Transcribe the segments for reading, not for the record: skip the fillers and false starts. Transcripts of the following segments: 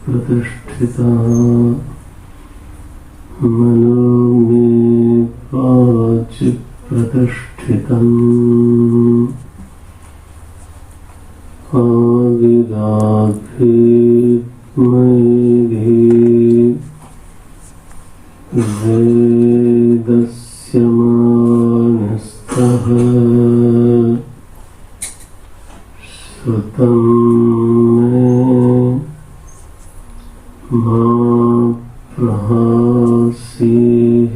प्रतिष्ठिता मनो मे वाचि प्रतिष्ठितम् आविराधेत्मैधि वेदस्य मानस्तः श्रुतं मे मा प्रहासीः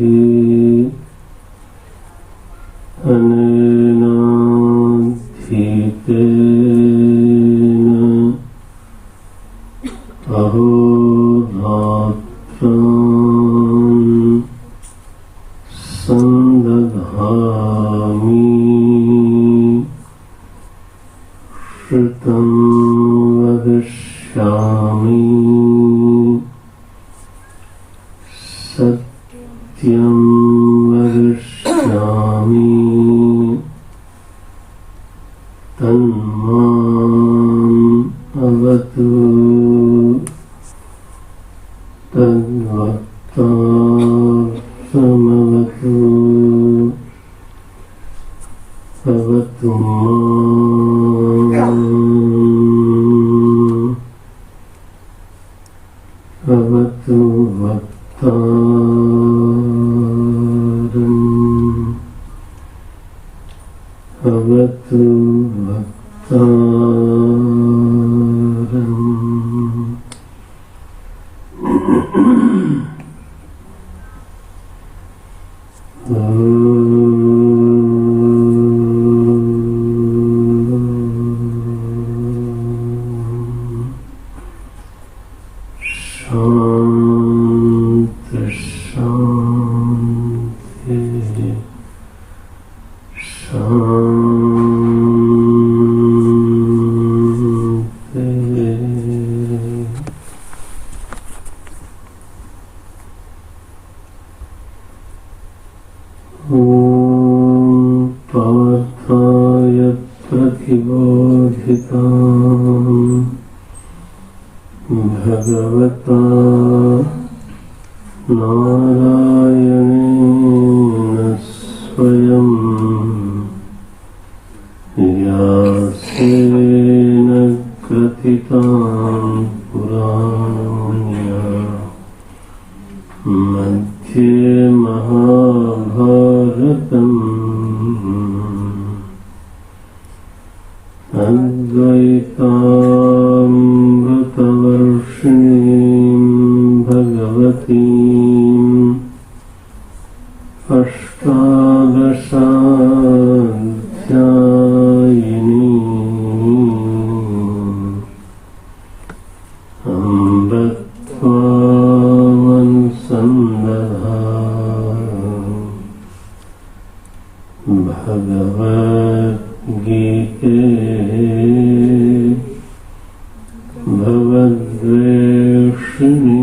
अनेनाधीतेन अहोरात्रान् सन्दधामि श्रुतं वदिष्यामि सत्यं वदिष्यामि तन्माम् अवतु तद्वक्तार्थमवतु अवतु माम् अवतु वक्तारम् अवतु वक्तारम् शांति शांति शांति। ॐ पार्थाय प्रतिबोधिताम् भगवता नारायणेन स्वयं व्यासेन कथितां पुराणानि मध्ये महाभारतम् अद्वैतामृतवर्षिणीं भगवतीम् अष्टादशाध्यायिनीम् अम्ब त्वामनुसन्दधामि भगवद्गीते भवद्वेषिणी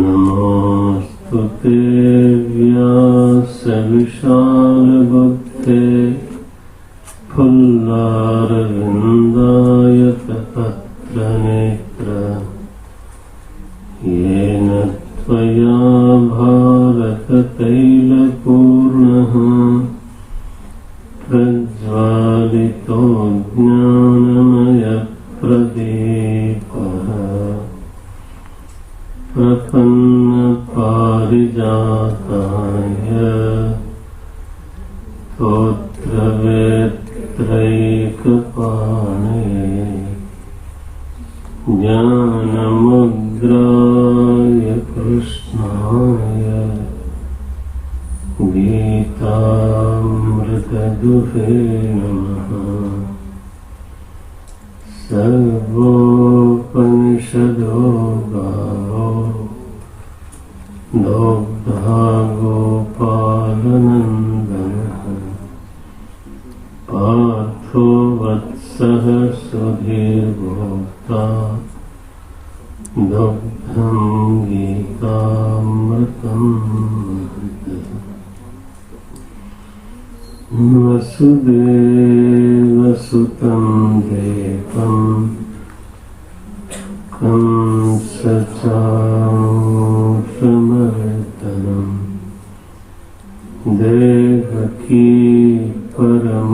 नमोऽस्तुते व्यासविशालबुद्धे फुल्लारविन्दायतपत्रनेत्र येन त्वया भारततैलपूर्णः प्रज्वालितो ज्ञानमयप्रदीपः प्रपन्नपारिजाताय स्तोत्रवेत्रैकपाणे ज्ञानमुद्राय कृष्णाय विदुषे नमः। सर्वोपनिषदो गावो दोग्धा गोपालनन्दनः। पार्थो वत्सः सुधीर्भोक्ता दुग्धं गीतामृतं वसुदेवसुतं देवं कंसचाणूरमर्दनं देवकी परमानन्दं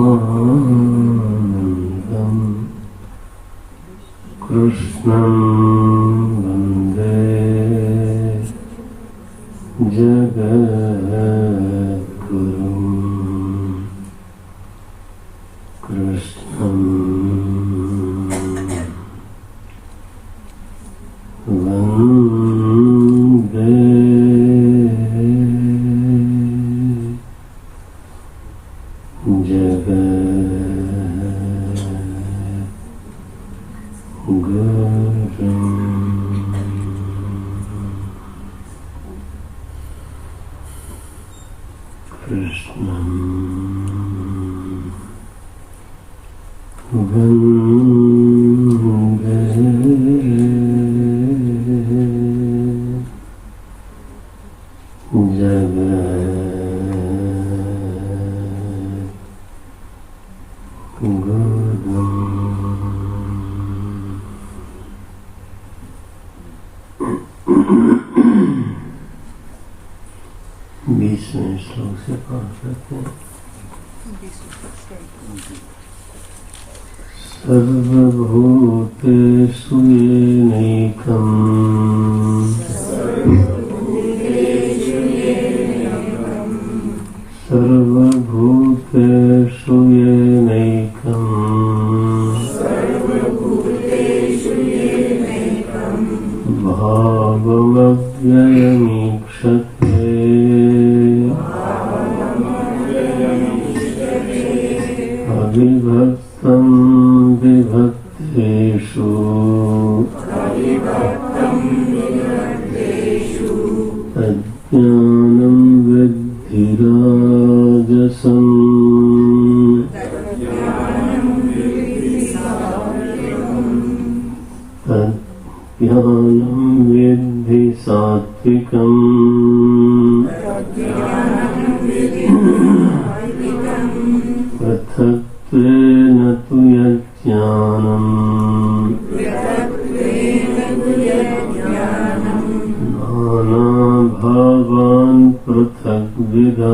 कृष्णं वन्दे जगद्गुरुं। कृष्णं वन्दे कृष्णं वन्दे जगद्गुरुम्। बीसवें श्लोक से पाठ करते हैं। सर्वभूतेषु येनैकम् सर्वभूतेषु येनैकम् भावमव्ययमीक्षते अविभक्तं विभक्तेषु तज्ज्ञानं विद्धि राजसम्। तज्ज्ञानं विद्धि सात्विकम् पृथक्त्वेन तु यज्ञानम् नानाभावान् पृथग्विदान्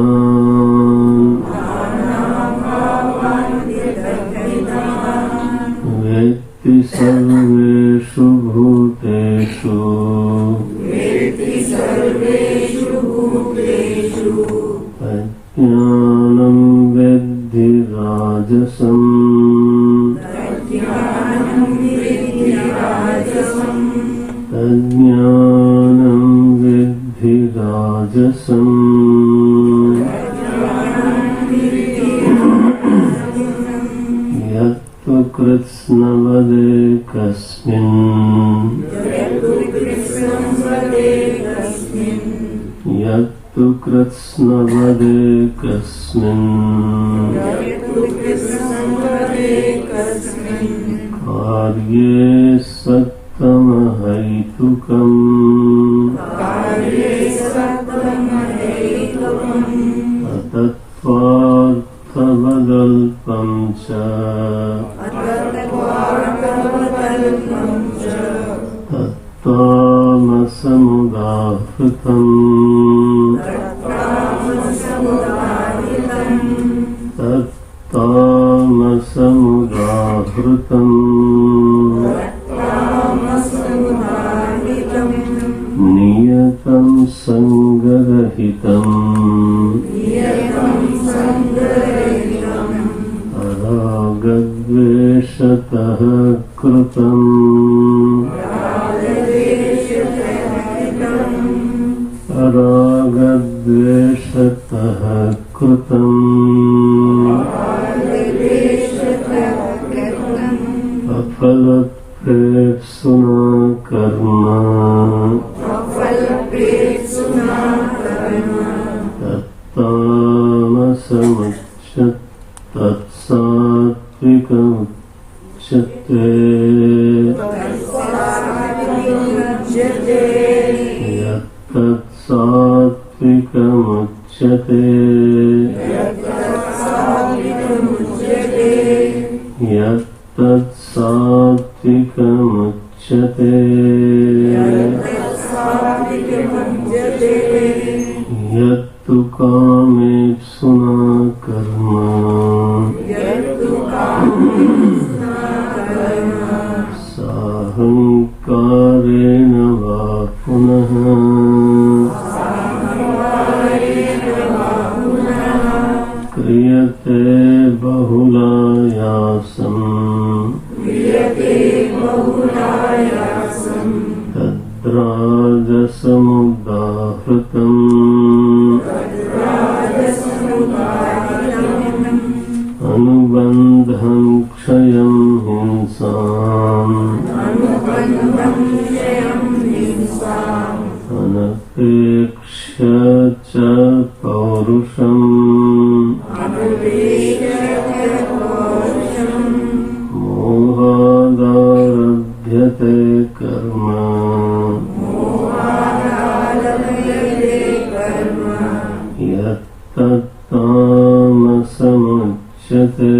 वेत्ति सर्वेषु भूतेषु अज्ञानं विद्धि राजसम्। अज्ञानं विद्धि राजसम्। यत्तु कृत्स्नवदेकस्मिन् यत्तु कृत्स्नवदेकस्मिन् कार्ये सत्तमहैतुकम् अतत्त्वार्थवदल्पं च तत्तामसमुदाहृतम् तत्तामसमुदाहृतम् नियतं संगरहितम् अरागद्वेषतः कृतम् अरागद्वेषतः कृतम् फल प्रेप्सुना कर्म तत्तामसमुच्यते तत्सात्विकमुच्यते यत्तत्सात्विकमुच्यते यत्तत्सात्विकमुच्यते यत्तु कामेप्सुना कर्म साहंकारेण वा पुनः क्रियते बहुलायासं तद्राजसमुदाहृतम् अनुबन्धं क्षयं हिंसाम् अनपेक्ष्य च पौरुषम् मोहादारभ्यते कर्म यत्तत्तामसमुच्यते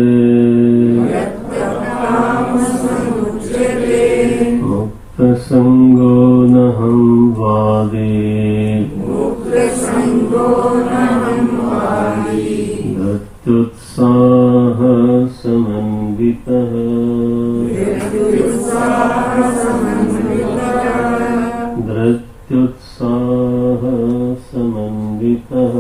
मुक्तसंगो नहं वादी धृत्युत्साहसमन्वितः धृत्युत्साहसमन्वितः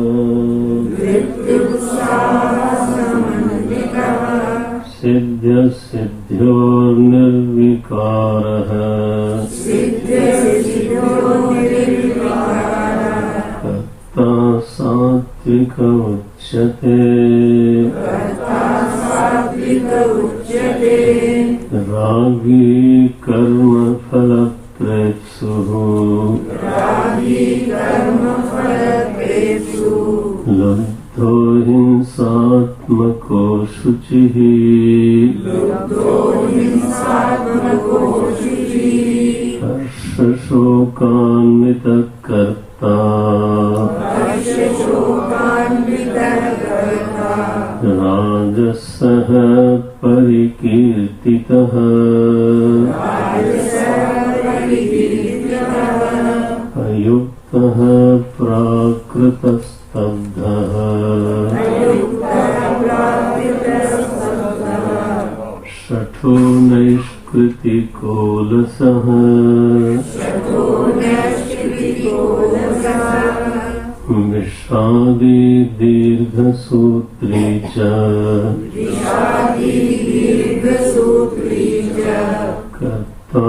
सिद्ध्यसिद्ध्योर्निर्विकारः कर्ता सात्विक उच्यते रागी कर्मफलप्रेप्सुः लुब्धो हिंसात्मको शुचिः हर्षशोकान्वितः कर्ता राजसः परिकीर्तितः अयुक्तः प्राकृतस्तब्धः शठो नैष्कृतिकोलसः विषादी दीर्घसूत्री च कर्ता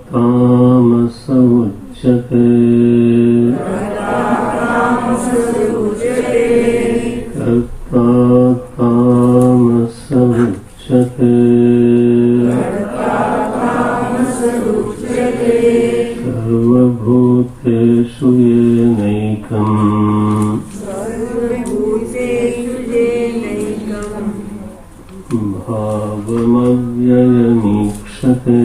तामस उच्यते कर्ता तामस उच्यते सर्वभूतेषु येनैकम् भावमव्ययमीक्षते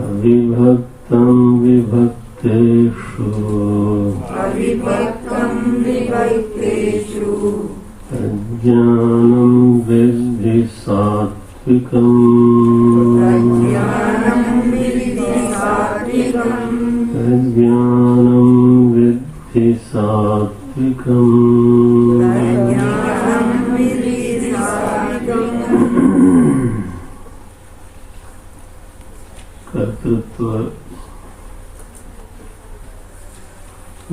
अविभक्तं विभक्तेषु अज्ञानं विद्धि सात्विकम् अज्ञानं विद्धि सात्विकम् कर्तृत्व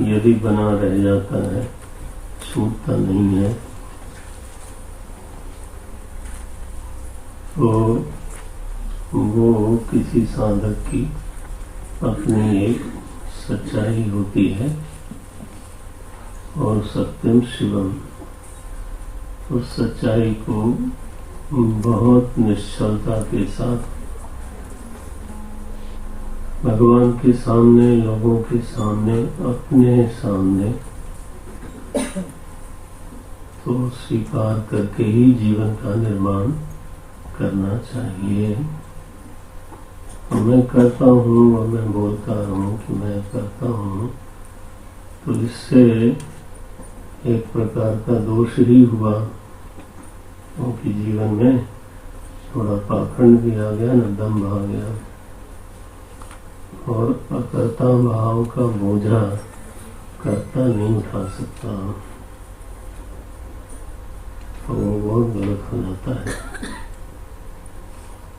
यदि बना रह जाता है, छूटता नहीं है, तो वो किसी साधक की अपनी एक सच्चाई होती है। और सत्यम शिवम, उस सच्चाई को बहुत निश्चलता के साथ भगवान के सामने, लोगों के सामने, अपने सामने तो स्वीकार करके ही जीवन का निर्माण करना चाहिए। और मैं करता हूँ और मैं बोलता हूँ कि मैं करता हूँ, तो इससे एक प्रकार का दोष ही हुआ, क्योंकि जीवन में थोड़ा पाखंड भी आ गया, न दम्भ आ गया, और अकर्ता भाव का बोझा कर्ता नहीं उठा सकता, तो वो बहुत गलत हो जाता है।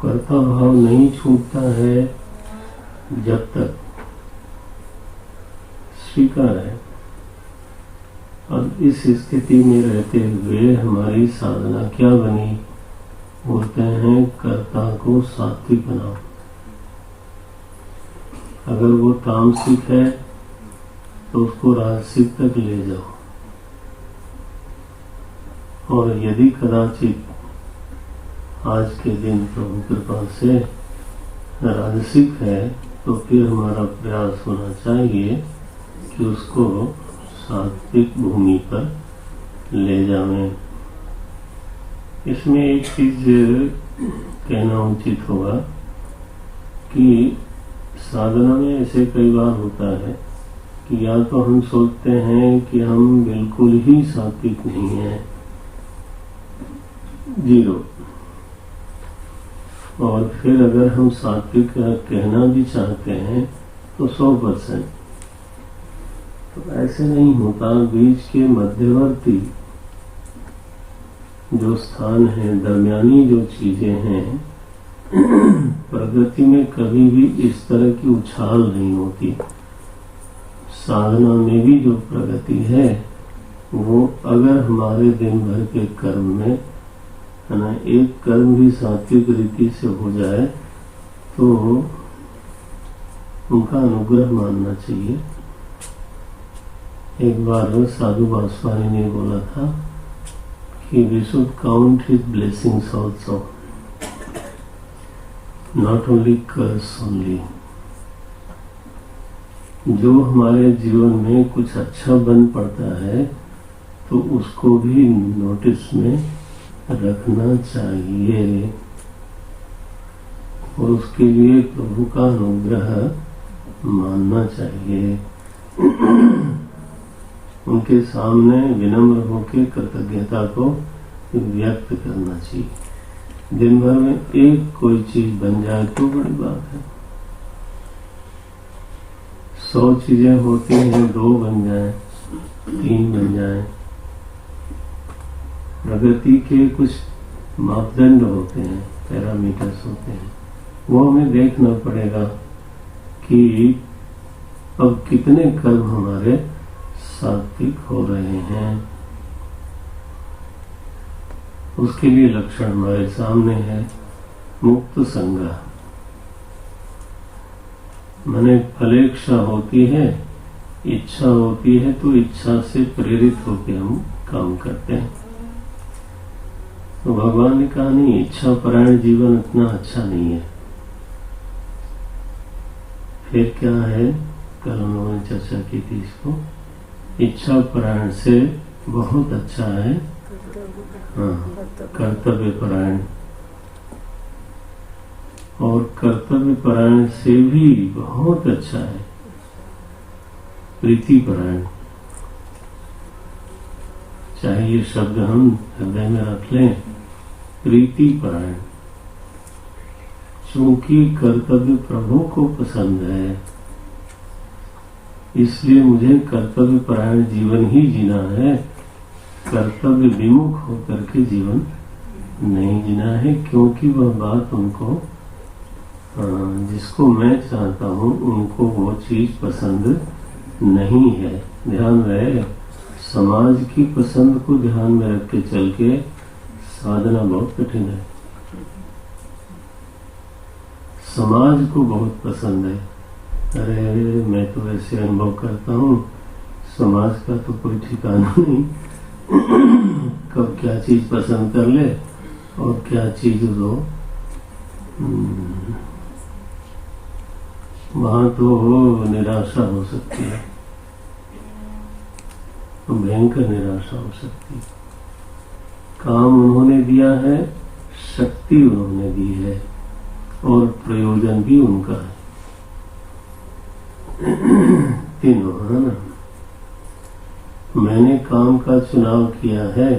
कर्ता भाव नहीं छूटता है जब तक स्वीकार है। अब इस स्थिति में रहते हुए हमारी साधना क्या बनी? बोलते हैं कर्ता को सात्विक बनाओ। अगर वो तामसिक है तो उसको राजसिक तक ले जाओ, और यदि कदाचित आज के दिन प्रभु कृपा से राजसिक है तो फिर हमारा प्रयास होना चाहिए कि उसको सात्विक भूमि पर ले जाएं। इसमें एक चीज कहना उचित होगा कि साधना में ऐसे कई बार होता है कि या तो हम सोचते हैं कि हम बिल्कुल ही सात्विक नहीं हैं, 0, और फिर अगर हम सात्विक कहना भी चाहते हैं तो 100%। तो ऐसे नहीं होता। बीच के मध्यवर्ती जो स्थान है, दरमियानी जो चीजें हैं, प्रगति में कभी भी इस तरह की उछाल नहीं होती। साधना में भी जो प्रगति है वो अगर हमारे दिन भर के कर्म में है ना, एक कर्म भी सात्विक रीति से हो जाए तो उनका अनुग्रह मानना चाहिए। एक बार साधु वासवानी ने बोला था कि we should count his blessings also, not only curse only. जो हमारे जीवन में कुछ अच्छा बन पड़ता है तो उसको भी नोटिस में रखना चाहिए, और उसके लिए प्रभु का अनुग्रह मानना चाहिए। उनके सामने विनम्र होकर कृतज्ञता को व्यक्त करना चाहिए। दिन भर में एक कोई चीज बन जाए तो बड़ी बात है। 100 चीजें होती हैं, 2 बन जाए, 3 बन जाए। प्रगति के कुछ मापदंड होते हैं, पैरामीटर्स होते हैं, वो हमें देखना पड़ेगा कि अब कितने कर्म हमारे सात्विक हो रहे हैं। उसके लिए लक्षण हमारे सामने है। मुक्त संग, माने फलेच्छा होती है, इच्छा होती है, तो इच्छा से प्रेरित होकर हम काम करते हैं। तो भगवान ने कहा नहीं, इच्छा परायण जीवन इतना अच्छा नहीं है। फिर क्या है? कल हम लोगों ने चर्चा की थी इसको। इच्छा परायण से बहुत अच्छा है कर्तव्य परायण, और कर्तव्य परायण से भी बहुत अच्छा है प्रीति परायण। चाहे ये शब्द हम हृदय में रख लें, प्रीति परायण, चूंकि कर्तव्य प्रभु को पसंद है इसलिए मुझे कर्तव्य परायण जीवन ही जीना है। कर्तव्य विमुख होकर के जीवन नहीं जीना है, क्योंकि वह बात उनको जिसको मैं चाहता हूँ उनको वो चीज पसंद नहीं है। ध्यान रहे, समाज की पसंद को ध्यान में रख के चल के साधना बहुत कठिन है। समाज को बहुत पसंद है, अरे मैं तो ऐसे अनुभव करता हूँ, समाज का तो कोई ठिकाना नहीं। कब क्या चीज पसंद कर ले और क्या चीज दो, वहां तो निराशा हो सकती है, भयंकर निराशा हो सकती है। काम उन्होंने दिया है, शक्ति उन्होंने दी है और प्रयोजन भी उनका है, तीनों है ना। मैंने काम का चुनाव किया है,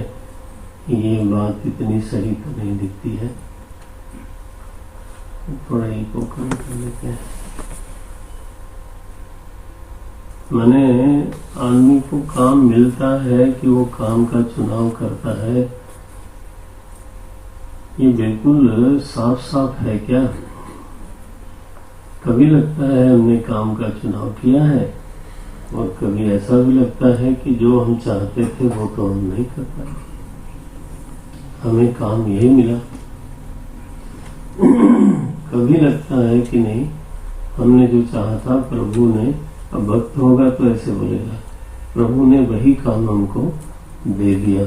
ये बात इतनी सही तो नहीं दिखती है। थोड़ा इको कम कर लेते हैं। मैंने आदमी को काम मिलता है कि वो काम का चुनाव करता है, ये बिल्कुल साफ साफ है क्या? कभी लगता है हमने काम का चुनाव किया है और कभी ऐसा भी लगता है कि जो हम चाहते थे वो तो हम नहीं कर पाए, हमें काम यही मिला। कभी लगता है कि नहीं, हमने जो चाहा था प्रभु ने, अब भक्त होगा तो ऐसे बोलेगा, प्रभु ने वही काम हमको दे दिया।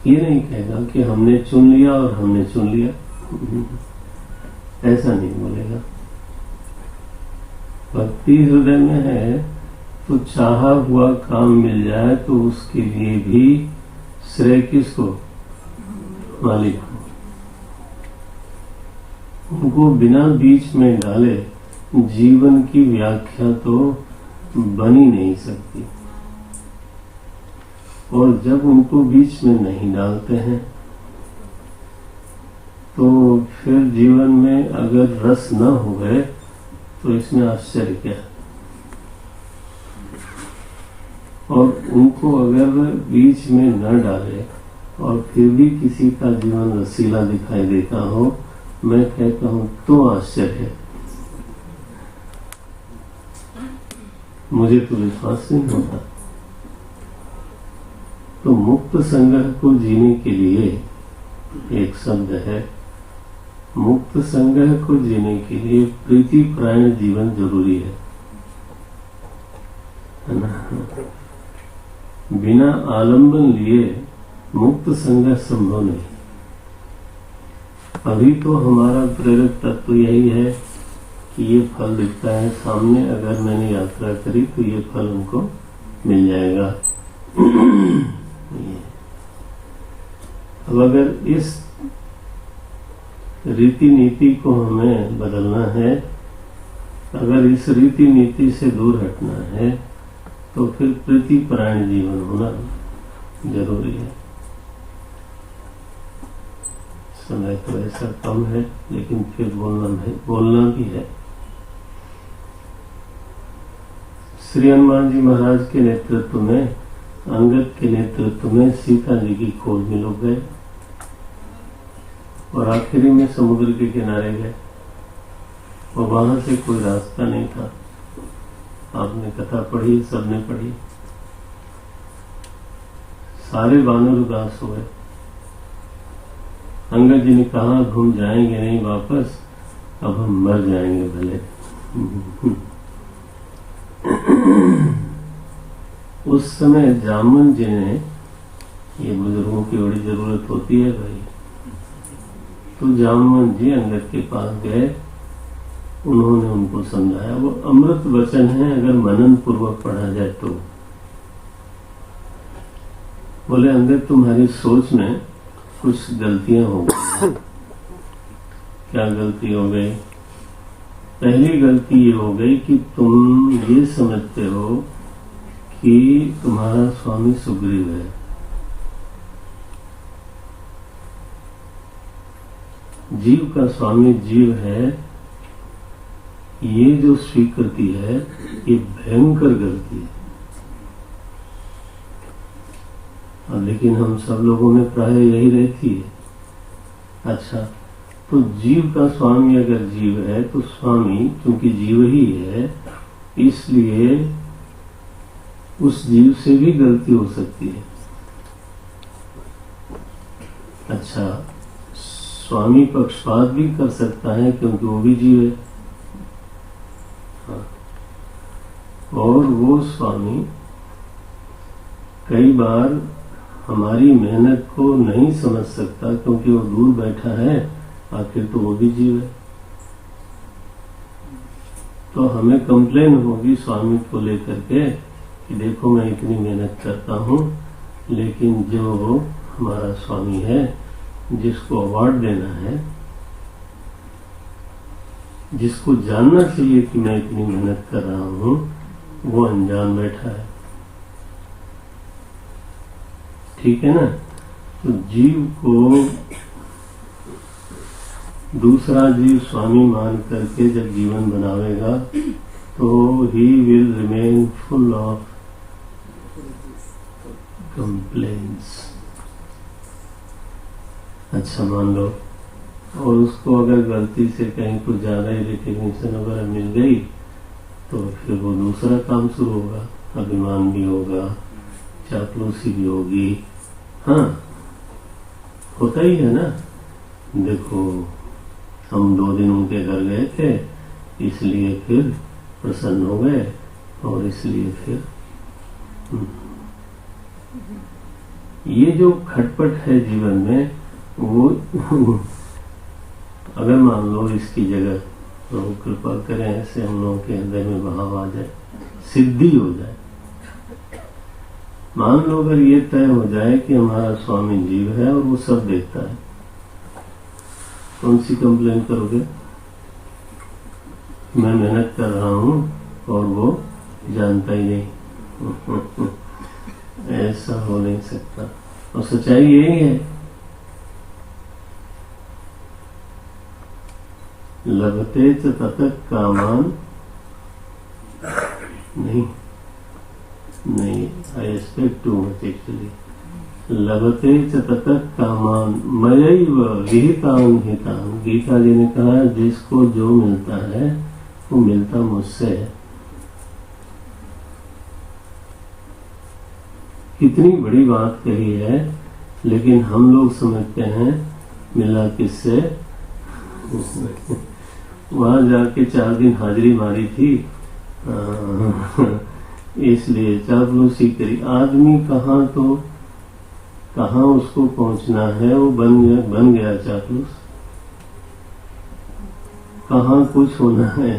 ये नहीं कहेगा कि हमने चुन लिया और हमने चुन लिया, ऐसा नहीं बोलेगा। भक्ति हृदय में है तो चाहा हुआ काम मिल जाए तो उसके लिए भी श्रेय किसको? मालिक को। उनको बिना बीच में डाले जीवन की व्याख्या तो बन ही नहीं सकती, और जब उनको बीच में नहीं डालते हैं तो फिर जीवन में अगर रस न हो गए तो इसमें आश्चर्य क्या है। और उनको अगर बीच में न डाले और फिर भी किसी का जीवन रसीला दिखाई देता हो, मैं कहता हूं तो आश्चर्य है। मुझे तो विश्वास नहीं होता। तो मुक्त संग्रह को जीने के लिए एक शब्द है, मुक्त संग्रह को जीने के लिए प्रीति परायण जीवन जरूरी है ना। बिना आलंबन लिए मुक्त संग्रह संभव नहीं। अभी तो हमारा प्रेरक तत्व यही है कि ये फल दिखता है सामने, अगर मैंने यात्रा करी तो ये फल हमको मिल जाएगा। अब अगर इस रीति नीति को हमें बदलना है, अगर इस रीति नीति से दूर हटना है, तो फिर प्रीति परायण जीवन होना जरूरी है। समय तो ऐसा कम है, लेकिन फिर बोलना भी है। श्री हनुमान जी महाराज के नेतृत्व में, अंगद के नेतृत्व में सीता जी की खोज में लोग गए और आखिरी में समुद्र के किनारे गए और वहां से कोई रास्ता नहीं था। आपने कथा पढ़ी, सबने पढ़ी। सारे वानर उदास हो गए। अंगद जी ने कहा, अब हम जाएंगे नहीं वापस, अब हम मर जाएंगे भले। उस समय जामन जी ने, ये बुजुर्गों की बड़ी जरूरत होती है भाई, तो जामन जी अंगद के पास गए, उन्होंने उनको समझाया। वो अमृत वचन है, अगर मनन पूर्वक पढ़ा जाए तो। बोले, अंगद तुम्हारी सोच में कुछ गलतियां हो गई। क्या गलती हो गई? पहली गलती ये हो गई कि तुम ये समझते हो कि तुम्हारा स्वामी सुग्रीव है। जीव का स्वामी जीव है, ये जो स्वीकृति है, ये भयंकर गलती है। लेकिन हम सब लोगों में प्राय यही रहती है। अच्छा, तो जीव का स्वामी अगर जीव है तो स्वामी क्योंकि जीव ही है, इसलिए उस जीव से भी गलती हो सकती है। अच्छा, स्वामी पक्षपात भी कर सकता है क्योंकि वो भी जीव है। हाँ। और वो स्वामी कई बार हमारी मेहनत को नहीं समझ सकता क्योंकि वो दूर बैठा है, आखिर तो वो भी जीव है। तो हमें कंप्लेन होगी स्वामी को लेकर के कि देखो मैं इतनी मेहनत करता हूँ, लेकिन जो हमारा स्वामी है, जिसको अवार्ड देना है, जिसको जानना चाहिए कि मैं इतनी मेहनत कर रहा हूँ, वो अनजान बैठा है। ठीक है ना? तो जीव को दूसरा जीव स्वामी मान करके जब जीवन बनावेगा तो he will remain full of complaints. अच्छा मान लो, और उसको अगर गलती से कहीं कुछ ज्यादा ही रिकग्निशन वगैरह मिल गई तो फिर वो दूसरा काम शुरू होगा, अभिमान भी होगा, चापलूसी भी होगी। हाँ, होता ही है ना। देखो, हम 2 दिन उनके घर गए थे, इसलिए फिर प्रसन्न हो गए, और इसलिए फिर ये जो खटपट है जीवन में, वो अगर मान लो इसकी जगह तो कृपा करें ऐसे हम लोगों के हृदय में भाव आ जाए, सिद्धि हो जाए। मान लो अगर ये तय हो जाए कि हमारा स्वामी जीव है और वो सब देखता है, कौन सी कंप्लेन करोगे? मैं मेहनत कर रहा हूँ और वो जानता ही नहीं। ऐसा हो नहीं सकता। और सच्चाई यही है, लभते च ततः कामान, नहीं, I expect too much actually. लभते च ततः कामान मयैव विहितान हितान। गीता जी ने कहा जिसको जो मिलता है वो मिलता मुझसे है। कितनी बड़ी बात कही है, लेकिन हम लोग समझते हैं मिला किससे? वहां जाके 4 दिन हाजिरी मारी थी, इसलिए चापलूसी करी। आदमी कहाँ उसको पहुंचना है, वो बन गया चापलूस। कहाँ कुछ होना है,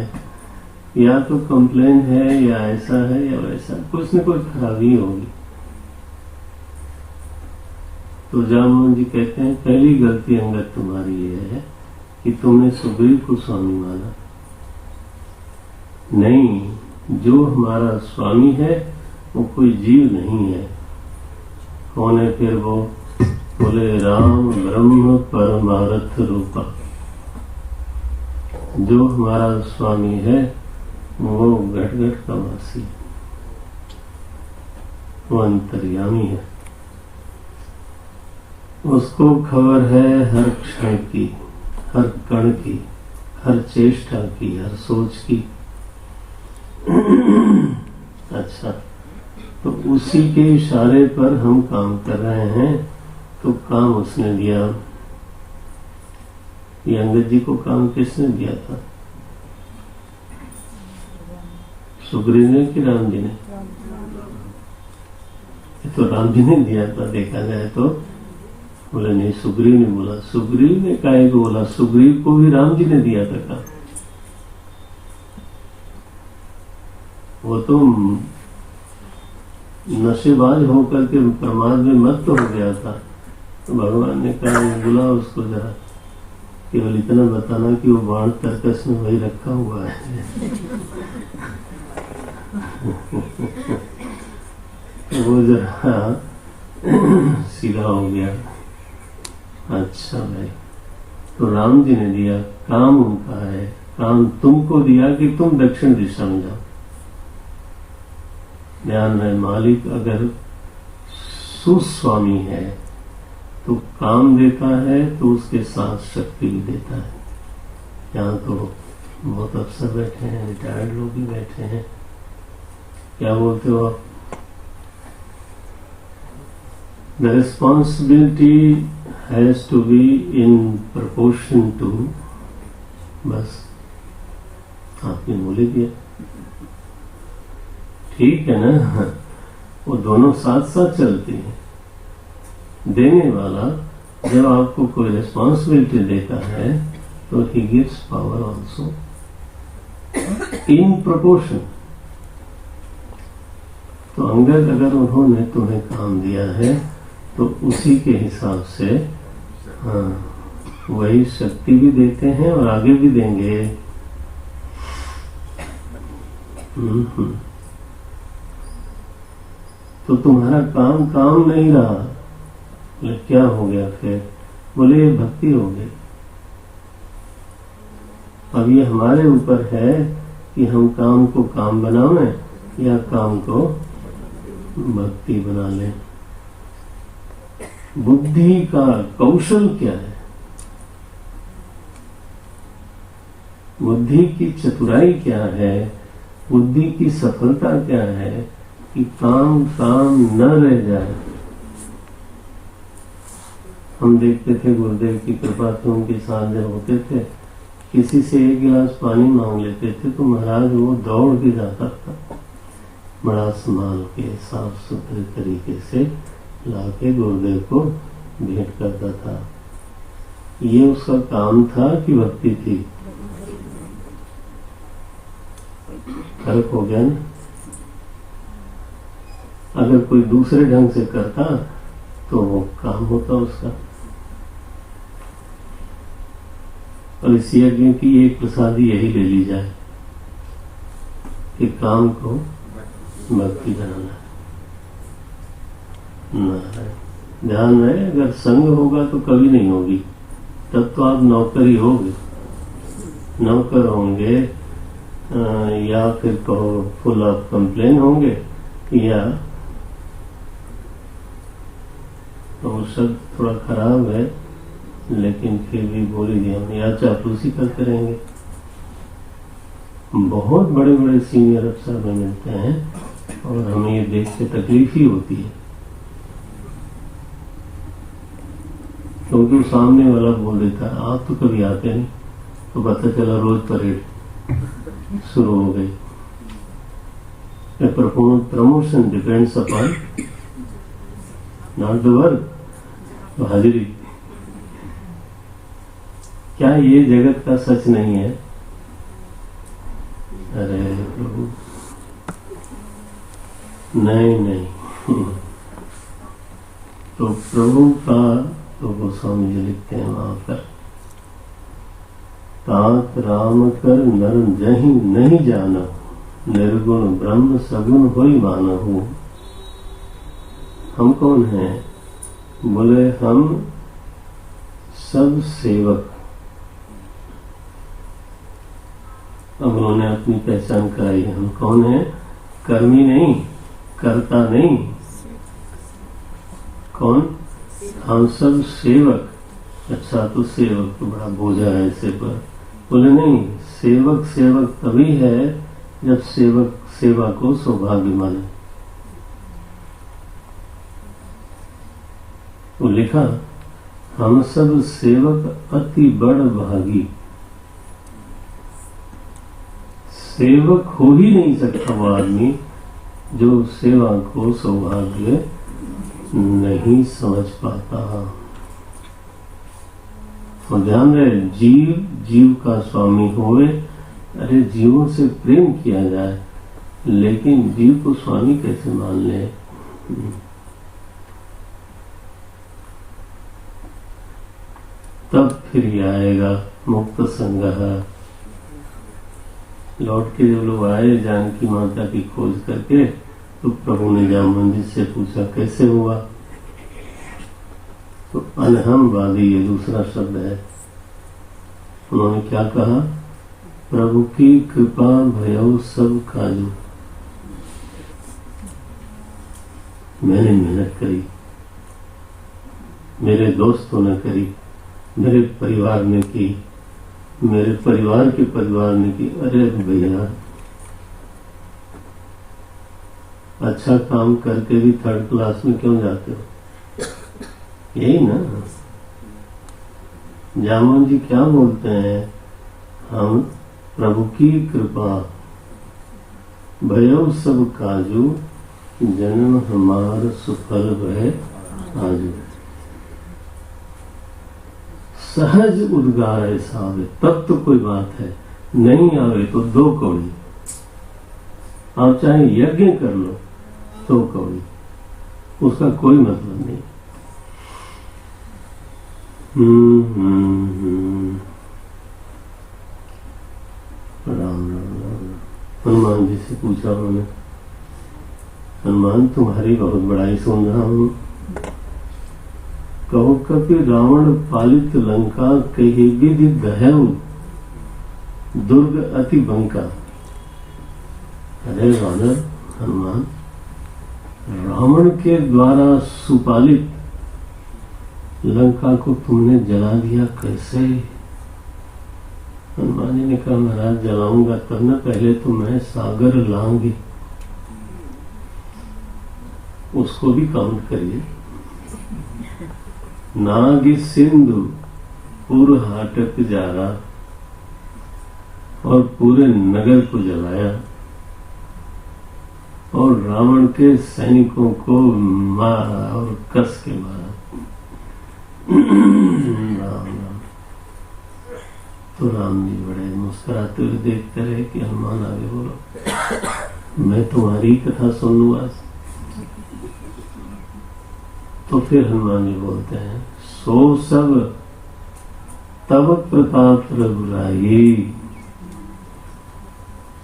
या तो कंप्लेन है, या ऐसा है या वैसा, कुछ न कुछ खराबी होगी। तो जामोहन जी कहते हैं पहली गलती अंगत तुम्हारी ये है कि तुमने सुग्रीव को स्वामी माना। नहीं, जो हमारा स्वामी है वो कोई जीव नहीं है। कौन है फिर वो? बोले राम ब्रह्म परमार्थ रूपा। जो हमारा स्वामी है वो घट घट का वासी, वो अंतर्यामी है। उसको खबर है हर क्षण की, हर कण की, हर चेष्टा की, हर सोच की। अच्छा, तो उसी के इशारे पर हम काम कर रहे हैं। तो काम उसने दिया। ये अंगद जी को काम किसने दिया था? सुग्रीव ने कि राम जी ने? तो राम जी ने दिया था। देखा जाए तो बोले नहीं, सुग्रीव ने बोला। सुग्रीव ने काहे को बोला? सुग्रीव को भी राम जी ने दिया था काम। वो तो नशेबाज होकर के प्रमाद में मत हो गया था। तो भगवान ने कहा बुला उसको जरा, केवल इतना बताना कि वो बाण तरकस में वही रखा हुआ है। वो जरा सीधा हो गया। अच्छा भाई, तो राम जी ने दिया, काम उनका है। काम तुमको दिया कि तुम दक्षिण दिशा में जाओ। ध्यान रहे, मालिक अगर सुस्वामी है तो काम देता है तो उसके साथ शक्ति भी देता है। यहाँ तो बहुत अफसर बैठे हैं, रिटायर्ड लोग भी बैठे हैं। क्या बोलते हो आप? The responsibility has to be in proportion to, बस आपने बोले दिया, ठीक है ना? वो दोनों साथ साथ चलते हैं। देने वाला जब आपको कोई रिस्पॉन्सिबिलिटी देता है तो he gives power also in proportion. तो अंगद अगर उन्होंने तुम्हें काम दिया है तो उसी के हिसाब से वही शक्ति भी देते हैं और आगे भी देंगे। तो तुम्हारा काम नहीं रहा, बोले क्या हो गया फिर? बोले ये भक्ति हो गई। अब ये हमारे ऊपर है कि हम काम को काम बनावें या काम को भक्ति बना लें। बुद्धि का कौशल क्या है, बुद्धि की चतुराई क्या है, बुद्धि की सफलता क्या है कि काम न रह जाए। हम देखते थे गुरुदेव की कृपा से उनके साथ जब होते थे, किसी से एक गिलास पानी मांग लेते थे तो महाराज वो दौड़ के जाता था, बड़ा संभाल के साफ सुथरे तरीके से लाके गुरुदेव को भेंट करता था। ये उसका काम था कि भक्ति थी? फर्क हो गया ना। अगर कोई दूसरे ढंग से करता तो वो काम होता उसका। और इस यज्ञ की एक प्रसादी यही ले ली जाए कि काम को भक्ति बनाना। ध्यान रहे, अगर संग होगा तो कभी नहीं होगी, तब तो आप नौकरी होगे, नौकर होंगे, या फिर कहो फुल ऑफ कंप्लेन होंगे, या तो वो शब्द थोड़ा खराब है लेकिन फिर भी बोल ही दिया, या चापलूसी करते रहेंगे। बहुत बड़े बड़े सीनियर अफसर में मिलते हैं और हमें ये देख के तकलीफ ही होती है, क्योंकि सामने वाला बोल देता है आप तो कभी आते नहीं, तो पता चला रोज परेड शुरू हो गई। Promotion depends upon not the work, तो हाजिरी। क्या ये जगत का सच नहीं है? अरे प्रभु, नहीं तो प्रभु का तो गोस्वामी जी लिखते हैं वहां पर, तात राम कर नर जही नहीं जाना, निर्गुण ब्रह्म सगुण होई मानहु। हम कौन हैं? बोले हम सब सेवक। अब उन्होंने अपनी पहचान कराई, हम कौन हैं? कर्मी नहीं, कर्ता नहीं, कौन? हम सब सेवक। अच्छा, तो सेवक तो बड़ा बोझा है इसे पर। बोले नहीं, सेवक तभी है जब सेवक सेवा को सौभाग्य माने। तो लिखा, हम सब सेवक अति बड़ भागी। सेवक हो ही नहीं सकता वो आदमी जो सेवा को सौभाग्य नहीं समझ पाता। और ध्यान रहे, जीव का स्वामी होवे। अरे जीवों से प्रेम किया जाए, लेकिन जीव को स्वामी कैसे मान ले? तब फिर ये आएगा मुक्त संगह। लौट के जब लोग आए जानकी माता की खोज करके, तो प्रभु ने जामुन जी से पूछा कैसे हुआ? तो अनहमवादी ये दूसरा शब्द है। उन्होंने क्या कहा? प्रभु की कृपा भयो सब काजू। मैंने मेहनत करी, मेरे दोस्तों ने करी, मेरे परिवार ने की, मेरे परिवार के परिवार ने की। अरे भैया, अच्छा काम करके भी थर्ड क्लास में क्यों जाते हो? यही ना। जामुन जी क्या बोलते हैं? हम प्रभु की कृपा भयो सब काजू, जन्म हमार सुफल भय आजू। सहज उद्गार ऐसा आवे तब तो कोई बात है, नहीं आवे तो 2 कौड़ी। आप चाहे यज्ञ कर लो 2 कौड़ी, उसका कोई मतलब नहीं। राम राम राम। हनुमान जी से पूछा उन्होंने, हनुमान तुम्हारी बहुत बड़ाई सुन रहा हूं, कहो कपि रावण पालित लंका कही विधि दहु दुर्ग अति बंका। अरे वानर हनुमान, रावण के द्वारा सुपालित लंका को तुमने जला दिया कैसे? हनुमान जी ने कहा महाराज जलाऊंगा तब न, पहले तो मैं सागर लाऊंगी। उसको भी काउंट करिए। नाग सिंधु पुर हाटक जारा, और पूरे नगर को जलाया और रावण के सैनिकों को मारा और कस के मारा। राम राम। तो राम जी बड़े मुस्कुराते हुए देखते रहे कि हनुमान आगे बोलो, मैं तुम्हारी कथा सुन लूं आज। तो फिर हनुमान जी बोलते हैं, सो सब तब प्रताप रघुराई,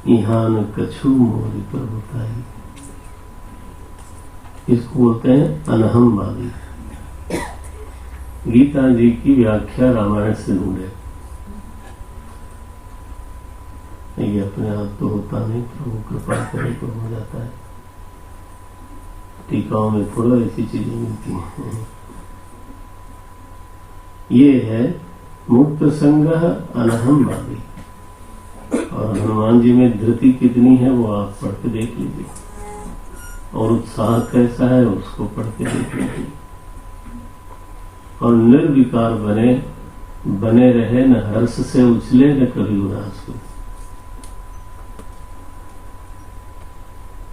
यहाँ न कछु मोरी प्रभुताई। इसको बोलते हैं अनहमवादी। गीता जी की व्याख्या रामायण से ढूंढे। ये अपने आप तो होता नहीं, प्रभु कृपा करे तो हो जाता है। टीकाओं में थोड़ा ऐसी चीजें मिलती हैं। ये है मुक्त संग्रह अनहमवादी। और हनुमान जी में धृति कितनी है वो आप पढ़ के देख लीजिए, और उत्साह कैसा है उसको पढ़ के देख लीजिए। और निर्विकार बने रहे, न हर्ष से उछले न कभी उदास को।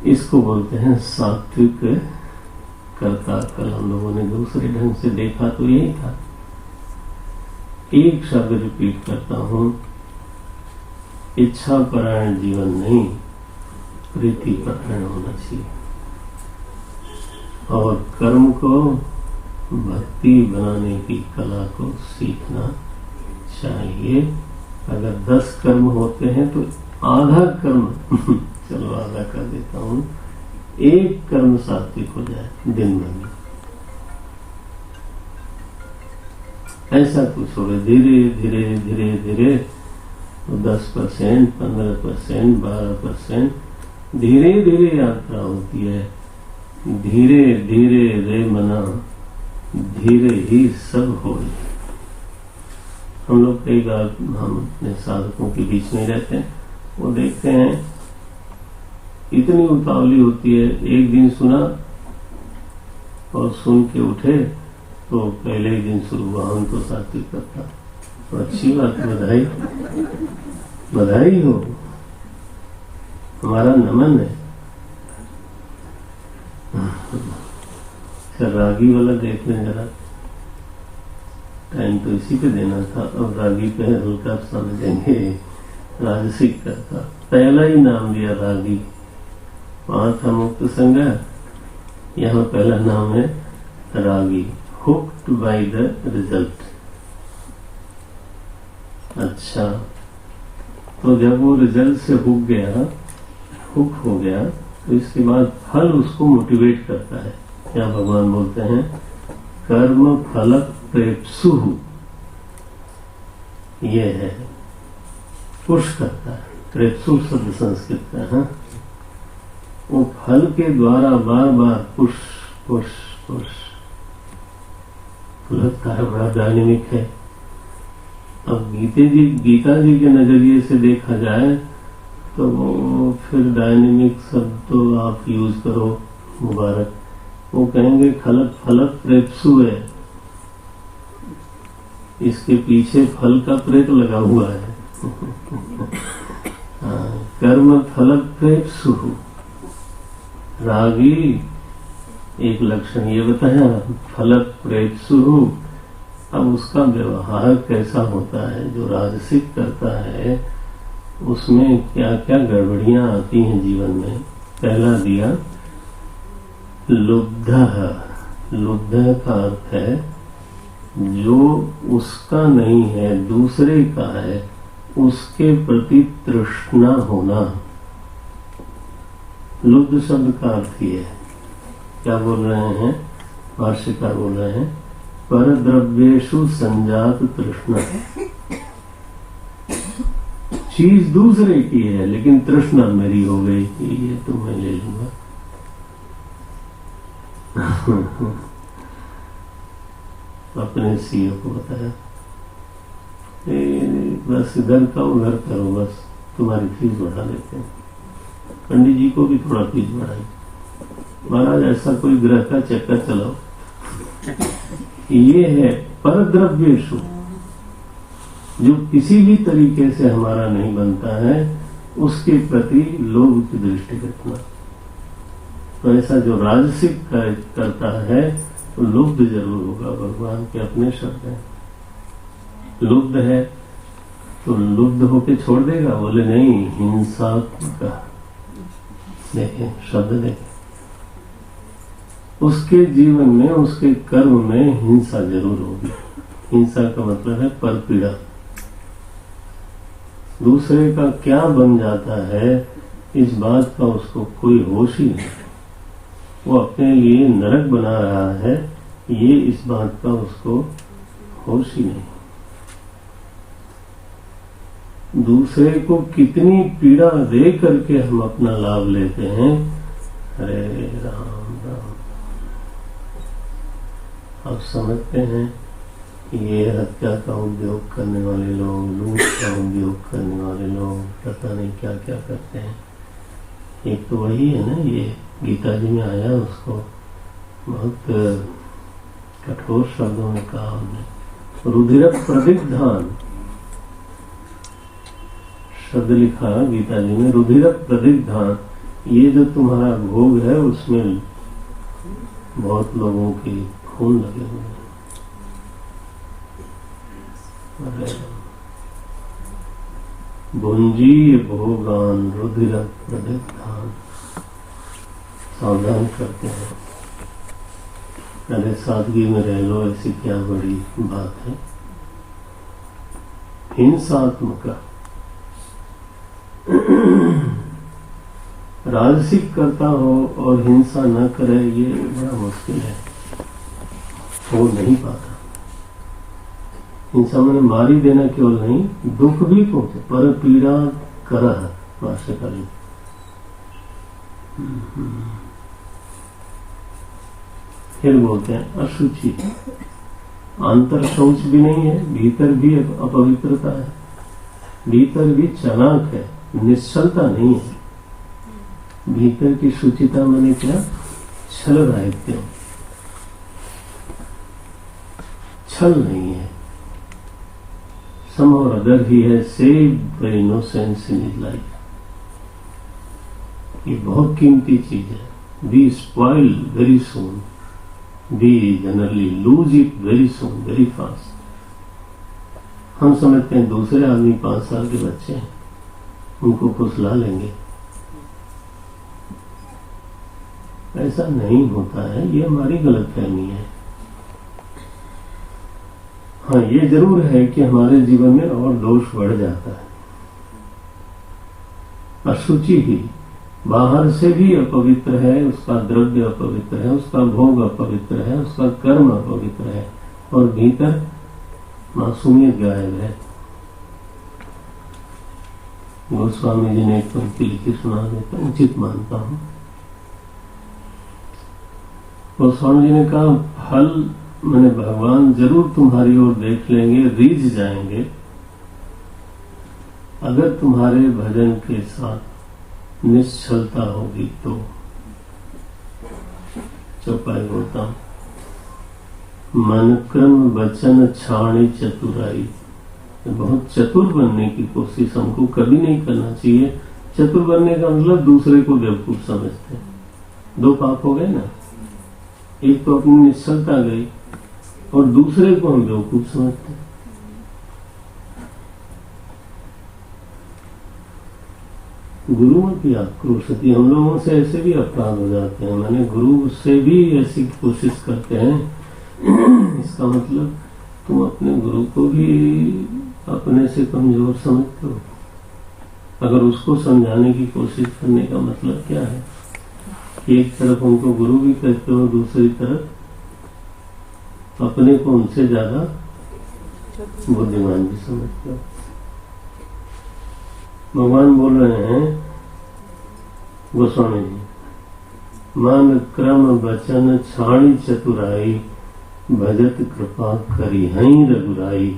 इसको बोलते हैं सात्विक कर्ता। कल हम लोगों ने दूसरे ढंग से देखा तो यही था। एक शब्द रिपीट करता हूं, इच्छा परायण जीवन नहीं, प्रीति परायण होना चाहिए। और कर्म को भक्ति बनाने की कला को सीखना चाहिए। अगर 10 कर्म होते हैं तो आधा कर्म चलो आधा कर देता हूं, 1 कर्म सात्विक हो जाए दिन भर में। ऐसा कुछ हो गया, धीरे धीरे धीरे धीरे 10%, 15%, 12%, धीरे धीरे यात्रा होती है। धीरे धीरे रे मना, धीरे ही सब हो। हम लोग कई बार हम अपने साधकों के बीच में रहते हैं, वो देखते हैं इतनी उतावली होती है। एक दिन सुना और सुन के उठे तो पहले ही दिन शुरू हुआ, हम तो सात्विक करता। तो अच्छी बात, बधाई बधाई हो, हमारा नमन है। रागी वाला देख लें जरा, टाइम तो इसी पे देना था। अब रागी पे हल्का समझेंगे। राजसिक का था, पहला ही नाम दिया रागी। वहां था मुक्त संग्रह, यहाँ पहला नाम है रागी। Hooked by the result. अच्छा, तो जब वो रिजल्ट से हुक हो गया तो इसके बाद फल उसको मोटिवेट करता है। क्या भगवान बोलते हैं, कर्म फल प्रेप्सु, ये है पुश करता है। प्रेप्सु शब्द संस्कृत का है। वो फल के द्वारा बार बार पुश पुश पुश, तो लगता है बड़ा डायनेमिक है। अब गीता जी के नजरिए से देखा जाए तो वो फिर डायनेमिक शब्द तो आप यूज करो, मुबारक। वो कहेंगे खलक फलक प्रेप्सु है, इसके पीछे फल का प्रेत लगा हुआ है। कर्म फलक प्रेप्सु। रागी एक लक्षण ये बताया, फलक प्रेप्सु अब उसका व्यवहार कैसा होता है, जो राजसिक करता है उसमें क्या क्या गड़बड़ियां आती हैं जीवन में। पहला दिया लुब्ध। लुब्ध का अर्थ है जो उसका नहीं है, दूसरे का है, उसके प्रति तृष्णा होना। लुब्ध शब्द का अर्थ ही है, क्या बोल रहे हैं भाष्यकार, बोल रहे हैं पर द्रव्येषु संजात तृष्णा। चीज दूसरे की है लेकिन तृष्णा मेरी हो गई कि ये तो मैं ले लूंगा। अपने सीओ को बताया बस इधर का उधर करो, बस तुम्हारी फीस बढ़ा देते हैं। पंडित जी को भी थोड़ा फीस बढ़ाई, महाराज ऐसा कोई ग्रह का चक्कर चलाओ। ये है परद्रव्येषु, जो किसी भी तरीके से हमारा नहीं बनता है उसके प्रति लोभ की दृष्टि रखना। तो ऐसा जो राजसिक करता है तो लुब्ध जरूर होगा। भगवान के अपने शब्द हैं, लुब्ध है तो लुब्ध होके छोड़ देगा, बोले नहीं हिंसात्मक। देखें शब्द देखें, उसके जीवन में उसके कर्म में हिंसा जरूर होगी। हिंसा का मतलब है परपीड़ा। दूसरे का क्या बन जाता है इस बात का उसको कोई होश ही नहीं। वो अपने लिए नरक बना रहा है, ये इस बात का उसको होश ही नहीं। दूसरे को कितनी पीड़ा दे करके हम अपना लाभ लेते हैं। हरे राम राम। आप समझते हैं ये हत्या का उद्योग करने वाले लोग, लूट का उद्योग करने वाले लोग पता नहीं क्या क्या करते हैं। एक तो वही है ना, ये गीता जी में आया, उसको बहुत कठोर शब्दों में कहा हमने, रुधिर प्रदिग्धान शब्द लिखा गीता जी में, रुधिर प्रदिग्धान। ये जो तुम्हारा भोग है उसमें बहुत लोगों की खून लगे हुए हैं। भुंजी भोगान रुधिर प्रदिग्धान। सावधान करते हैं, पहले सादगी में रह लो, ऐसी क्या बड़ी बात है। हिंसात्मक राजसिक करता हो और हिंसा न करे, ये बड़ा मुश्किल है, हो नहीं पाता। हिंसा मैंने मारी देना केवल नहीं, दुख भी पहुंचे, पर पीड़ा करह भाष्यकारी। फिर बोलते हैं अशुचि। आंतर शौच भी नहीं है, भीतर भी अपवित्रता है, भीतर भी चलाक है, निश्चलता नहीं है। भीतर की शुचिता मैंने क्या, छल राहित्य, छल नहीं है। Somehow or other he has saved the innocence in his life. ये बहुत कीमती चीज है। We spoil very soon. We generally lose it very soon, very fast. हम समझते हैं दूसरे आदमी 5 साल के बच्चे हैं, उनको फुसला लेंगे। ऐसा नहीं होता है, ये हमारी गलतफहमी है। हाँ, ये जरूर है कि हमारे जीवन में और दोष बढ़ जाता है। अशुचि ही बाहर से भी अपवित्र है, उसका द्रव्य अपवित्र है, उसका भोग अपवित्र है, उसका कर्म अपवित्र है, और भीतर मासूमियत गायब है। गोस्वामी जी ने एक पंक्ति लिखी, सुना देता हूं, उचित मानता हूं। गोस्वामी जी ने कहा, फल मैंने भगवान जरूर तुम्हारी ओर देख लेंगे, रीझ जाएंगे, अगर तुम्हारे भजन के साथ निश्चलता होगी तो। चौपाई बोलता हूं, मन क्रम वचन छाणी चतुराई। बहुत चतुर बनने की कोशिश हमको कभी नहीं करना चाहिए। चतुर बनने का मतलब दूसरे को बेवकूफ समझते हैं। 2 पाप हो गए ना, एक तो अपनी निश्चलता गई, और दूसरे को हम बेवकूफ समझते हैं। गुरुओं की आक्रोशती, हम लोगों से ऐसे भी अपराध हो जाते हैं, माने गुरु से भी ऐसी कोशिश करते हैं। इसका मतलब तुम अपने गुरु को भी अपने से कमजोर समझते हो। अगर उसको समझाने की कोशिश करने का मतलब क्या है कि एक तरफ उनको गुरु भी कहते हो, दूसरी तरफ अपने को उनसे ज्यादा बुद्धिमान भी समझते हो। भगवान बोल रहे हैं गोस्वामी जी, मान क्रम वचन छाणी चतुराई, भजत कृपा करी हई रघुराई।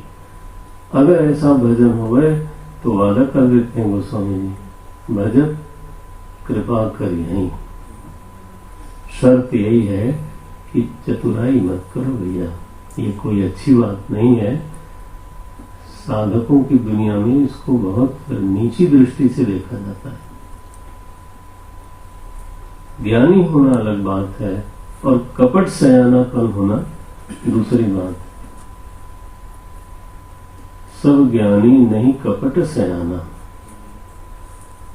अगर ऐसा भजन हो गए तो वादा कर देते हैं गोस्वामी जी, भजत कृपा करी हई। शर्त यही है कि चतुराई मत करो भैया, ये कोई अच्छी बात नहीं है। साधकों की दुनिया में इसको बहुत नीची दृष्टि से देखा जाता है। ज्ञानी होना अलग बात है और कपट सयानापन होना दूसरी बात। सब ज्ञानी नहीं कपट सयाना।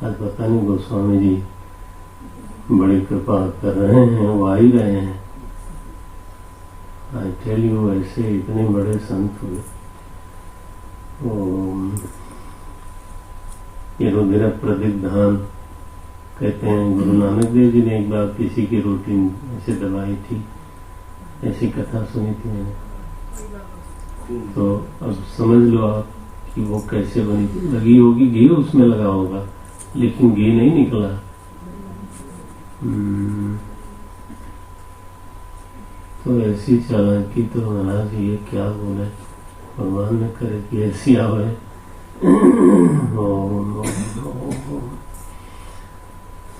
आज पता नहीं गोस्वामी जी बड़ी कृपा कर रहे हैं, वो आ ही रहे हैं। आई टेल यू, ऐसे इतने बड़े संत हुए। ये रुधिर प्रदिग्धान कहते हैं, गुरु नानक देव जी ने एक बार किसी की रोटी ऐसे दबाई थी, ऐसी कथा सुनी थी मैंने। तो अब समझ लो आप कि वो कैसे बनी थी। लगी होगी घी, उसमें लगा होगा, लेकिन घी नहीं निकला। तो ऐसी चालाकी तो महाराज ये क्या बोले, भगवान ने करे कि ऐसी आवे।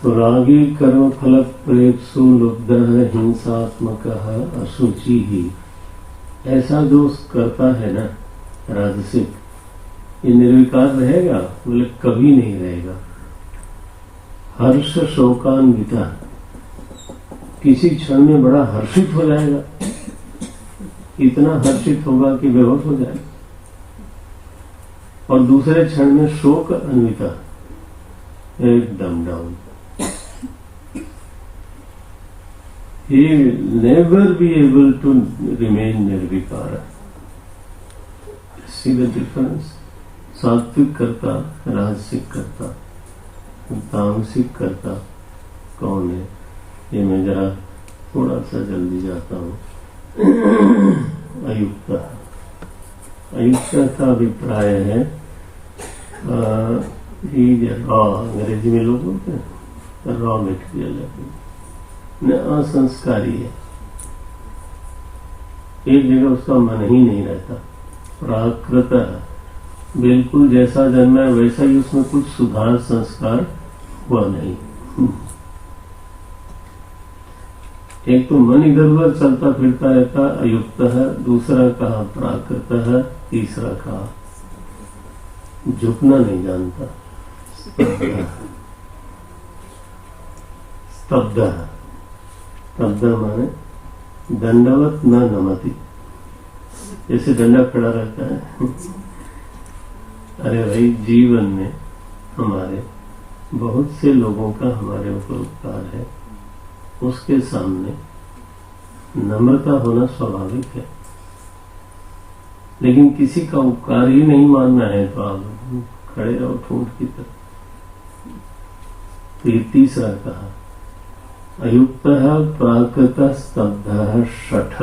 तो रागी कर्म फलक प्रेक्षु लुब्ध हिंसात्मक अशुचि ही। ऐसा जो करता है ना राजसिक, ये निर्विकार रहेगा? बोले कभी नहीं रहेगा। हर्ष शोकान्विता, किसी क्षण में बड़ा हर्षित हो जाएगा, इतना हर्षित होगा कि बेहोश हो जाए, और दूसरे क्षण में शोक अन्विता, एकदम down. He will never be able to remain निर्विकार। See the difference? सात्विक करता, राजसिक करता, तामसिक करता कौन है? ये मैं जरा थोड़ा सा जल्दी जाता हूँ। अयुक्त, अयुक्त का अभिप्राय है रॉ, अंग्रेजी में लोग बोलते हैं रॉ मेटेरियल है, असंस्कारी है, एक जगह उसका मन ही नहीं रहता। प्राकृत, बिल्कुल जैसा जन्मा है वैसा ही, उसमें कुछ सुधार संस्कार हुआ नहीं। एक तो मन इधर उधर चलता फिरता रहता, अयुक्त है। दूसरा कहा प्राकृत है। तीसरा कहा झुकना नहीं जानता, स्तब्ध। स्तब्ध माने दंडवत न नमति, जैसे डंडा खड़ा रहता है। अरे भाई, जीवन में हमारे बहुत से लोगों का हमारे ऊपर उपकार है, उसके सामने नम्रता होना स्वाभाविक है। लेकिन किसी का उपकार ही नहीं मानना है तो आप खड़े रहो ठूंठ की तरह। तो ये तीसरा कहा, अयुक्त प्राकृत स्तब्ध शठ।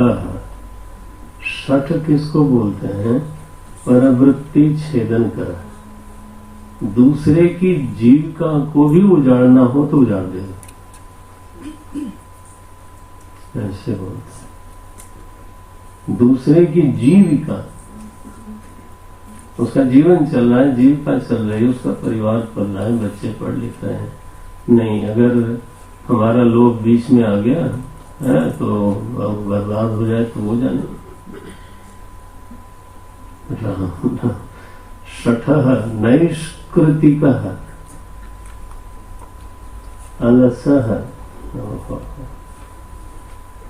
शठ किसको बोलते हैं? परवृत्ति छेदन कर, दूसरे की जीविका को भी उजाड़ना हो तो उजाड़ देगा, ऐसे बोलते। दूसरे की जीविका, उसका जीवन चल रहा है, जीविका चल रही है, उसका परिवार पल रहा है, बच्चे पढ़ लिख रहे हैं। नहीं, अगर हमारा लोभ बीच में आ गया है तो बर्बाद हो जाए तो वो जाने। शठ नैष्कृतिक अलस,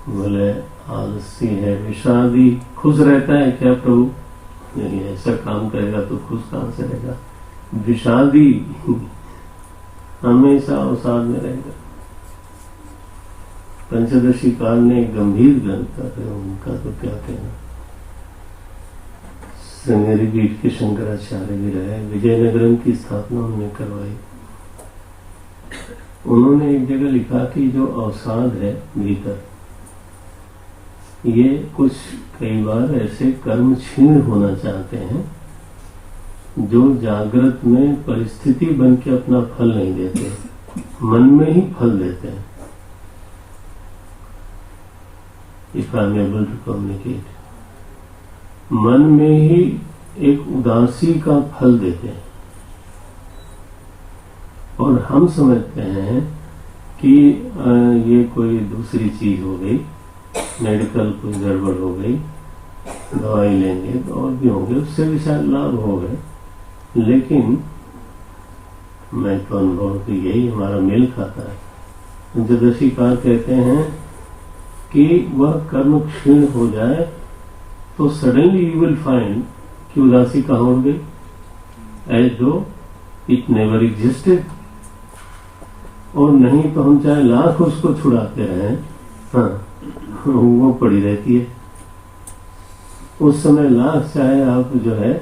बोले आलसी है, विषादी। खुश रहता है क्या प्रभु? नहीं, ऐसा काम करेगा तो खुश कहां से रहेगा? विषादी हमेशा अवसाद में रहेगा। पंचदशी काल ने गंभीर ग्रंथ है, उनका तो क्या कहना। श्रृंगेरी पीठ के शंकराचार्य भी रहे, विजयनगरम की स्थापना उन्होंने करवाई। उन्होंने एक जगह लिखा कि जो अवसाद है भीतर, ये कुछ कई बार ऐसे कर्म क्षीण होना चाहते हैं जो जागृत में परिस्थिति बन के अपना फल नहीं देते, मन में ही फल देते हैं। If I am able to communicate, मन में ही एक उदासी का फल देते हैं। और हम समझते हैं कि ये कोई दूसरी चीज हो गई, मेडिकल कोई गड़बड़ हो गई, दवाई लेंगे तो और भी होंगे, उससे भी शायद लाभ हो गए। लेकिन मैं तो अनुभव तो यही हमारा मेल खाता है। पंचदशीकार कहते हैं कि वह कर्म क्षीण हो जाए तो सडनली यू विल फाइंड कि उदासी कहाँ उड़ गई, एज दो इट नेवर एग्जिस्टेड। और नहीं तो हम चाहे लाख उसको छुड़ाते रहें, हाँ, वो पड़ी रहती है। उस समय लाख चाहे आप जो है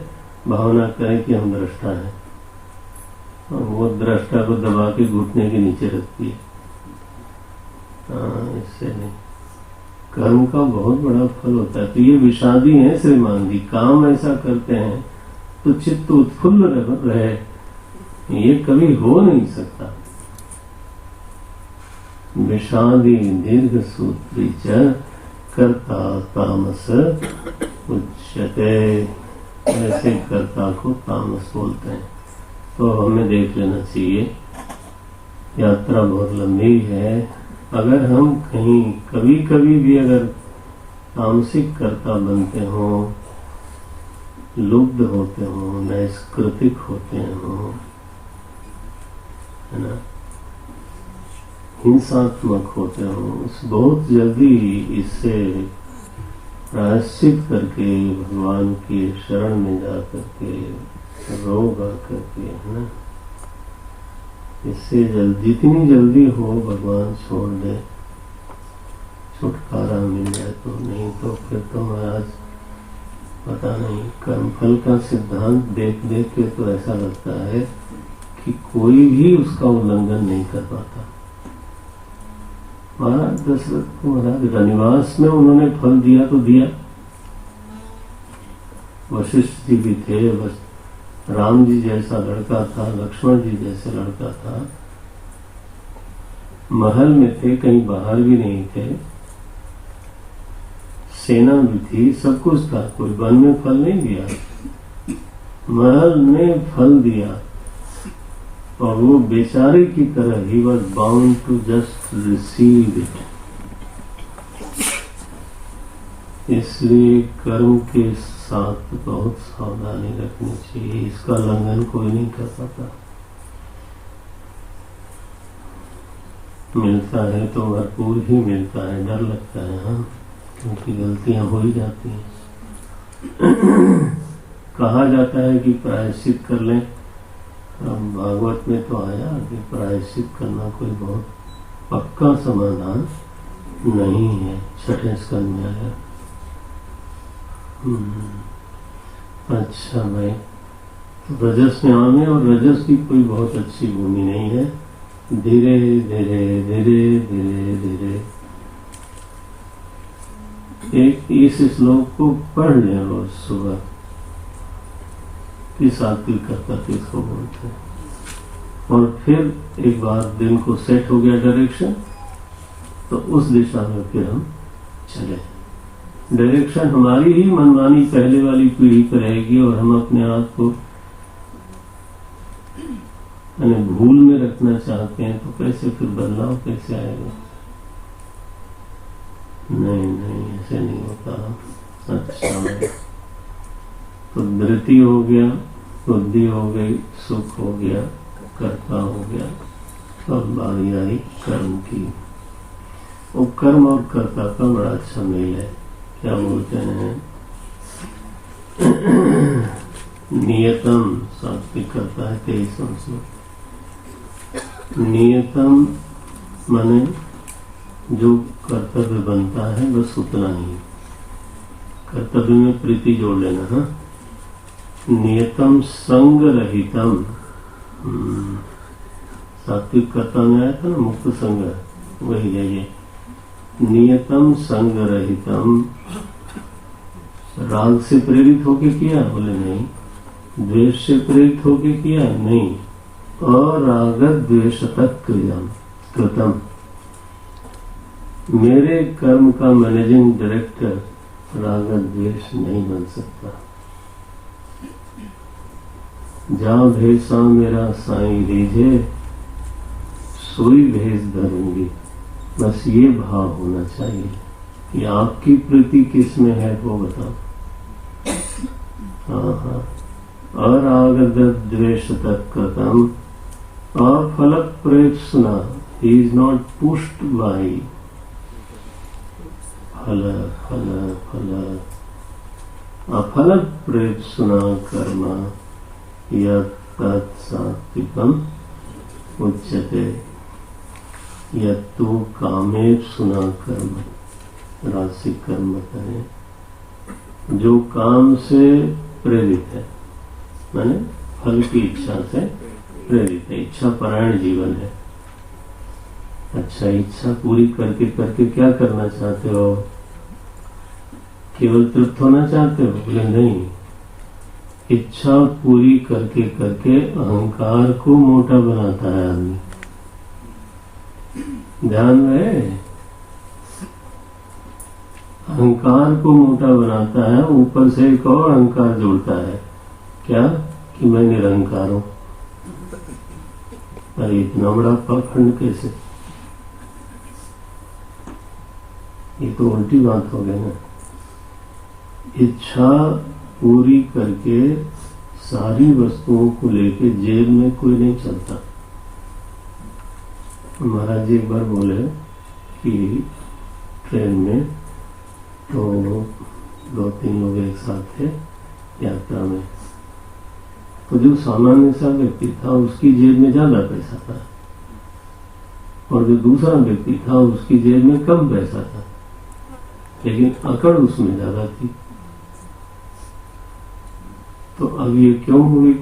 भावना करें कि हम दृष्टा हैं, वो दृष्टा को दबा के घुटने के नीचे रखती है। इससे नहीं, कर्म का बहुत बड़ा फल होता है। तो ये विषादी है श्रीमान जी, काम ऐसा करते हैं तो चित्त उत्फुल्ल रहे, ये कभी हो नहीं सकता। विषादी दीर्घ सूत्री च कर्ता तामस उच्यते, ऐसे कर्ता को तामस बोलते हैं। तो हमें देख लेना चाहिए, यात्रा बहुत लंबी है। अगर हम कहीं कभी कभी भी अगर तामसिक कर्ता बनते हो, लुब्ध होते हो, नैष्कृतिक होते हो, है ना, हिंसात्मक होते हो, बहुत जल्दी इससे प्रायश्चित करके भगवान की शरण में जा करके रोग आ करके, है ना, इससे जितनी जल्दी हो भगवान छोड़ दे, छुटकारा मिल जाए तो। नहीं तो फिर तो महाराज पता नहीं, कर्मफल का सिद्धांत देख देख के तो ऐसा लगता है कि कोई भी उसका उल्लंघन नहीं कर पाता। महाराज दशरथ को महाराज रनिवास में उन्होंने फल दिया तो दिया, वशिष्ठ जी भी थे, बस राम जी जैसा लड़का था, लक्ष्मण जी जैसे लड़का था, महल में थे, कहीं बाहर भी नहीं थे, सेना भी थी, सब कुछ था, कोई वन में फल नहीं दिया, महल में फल दिया। और वो बेचारे की तरह ही was bound to just receive it. इसलिए कर्म के साथ बहुत सावधानी रखनी चाहिए, इसका उल्लंघन कोई नहीं कर पाता। मिलता है तो भरपूर ही मिलता है, डर लगता है, हाँ, क्योंकि गलतियां हो ही जाती हैं। कहा जाता है कि प्रायश्चित कर लें, भागवत में तो आया कि प्रायश्चित करना कोई बहुत पक्का समाधान नहीं है, छठे स्कंद में आया। अच्छा भाई, तो रजस में आने, और रजस की कोई बहुत अच्छी भूमि नहीं है। धीरे धीरे धीरे धीरे धीरे एक इस श्लोक को पढ़ लें रोज सुबह कि सात्विक कर्ता किसको बोलते हैं, और फिर एक बार दिन को सेट हो गया डायरेक्शन, तो उस दिशा में फिर हम चले। डायरेक्शन हमारी ही मनमानी पहले वाली पीढ़ी पर रहेगी, और हम अपने आप को भूल में रखना चाहते हैं, तो कैसे फिर बदलाव कैसे आएगा? नहीं नहीं, ऐसे नहीं होता। अच्छा, तो धृति हो गया, बुद्धि हो गई, सुख हो गया, कर्ता हो गया, अब बारी आई कर्म की। वो कर्म और कर्ता का बड़ा अच्छा मेल है। क्या बोलते हैं, नियतम सात्विक करता है 23 अंश में। नियतम माने जो कर्तव्य बनता है बस उतना ही, कर्तव्य में प्रीति जोड़ लेना। हाँ, नियतम संग रहितम, सात्विक कर्ता में आया था ना मुक्त संग, वही है ये। नियतम संग रहितम, राग से प्रेरित होके किया? बोले नहीं। द्वेष से प्रेरित होके किया? नहीं। अराग द्वेषतः क्रियम कृतम, मेरे कर्म का मैनेजिंग डायरेक्टर राग द्वेष नहीं बन सकता। जा भेसा मेरा साईं रीझे, सोई भेष धरूंगी। बस ये भाव होना चाहिए कि आपकी प्रीति किस में है वो बताओ। हाँ, अराग द्वेष तत्कृतम अफल प्रेप्सुना, he is not pushed by phal phal फल, अफल प्रेप्सुना कर्म यत् सात्विकम उच्यते, यत्तु कामेप्सुना कर्म, रासिक कर्म करें जो काम से प्रेरित है, माने फल की इच्छा से प्रेरित है, इच्छा परायण जीवन है। अच्छा, इच्छा पूरी करके करके क्या करना चाहते हो? केवल तृप्त होना चाहते हो? बोले नहीं, इच्छा पूरी करके करके अहंकार को मोटा बनाता है आदमी। ध्यान रहे, अहंकार को मोटा बनाता है, ऊपर से एक और अहंकार जोड़ता है। क्या? कि मैं निरंकार हूं। अरे इतना बड़ा पाखंड कैसे? ये तो उल्टी बात हो गई ना। इच्छा पूरी करके सारी वस्तुओं को लेके जेब में कोई नहीं चलता। महाराज जी एक बार बोले कि ट्रेन में तो 2-3 लोग एक साथ थे यात्रा में, तो जो सामान्य सा व्यक्ति था उसकी जेब में ज्यादा पैसा था और जो दूसरा व्यक्ति था उसकी जेब में कम पैसा था, लेकिन अकड़ उसमें ज्यादा थी। तो अब ये क्यों हुई?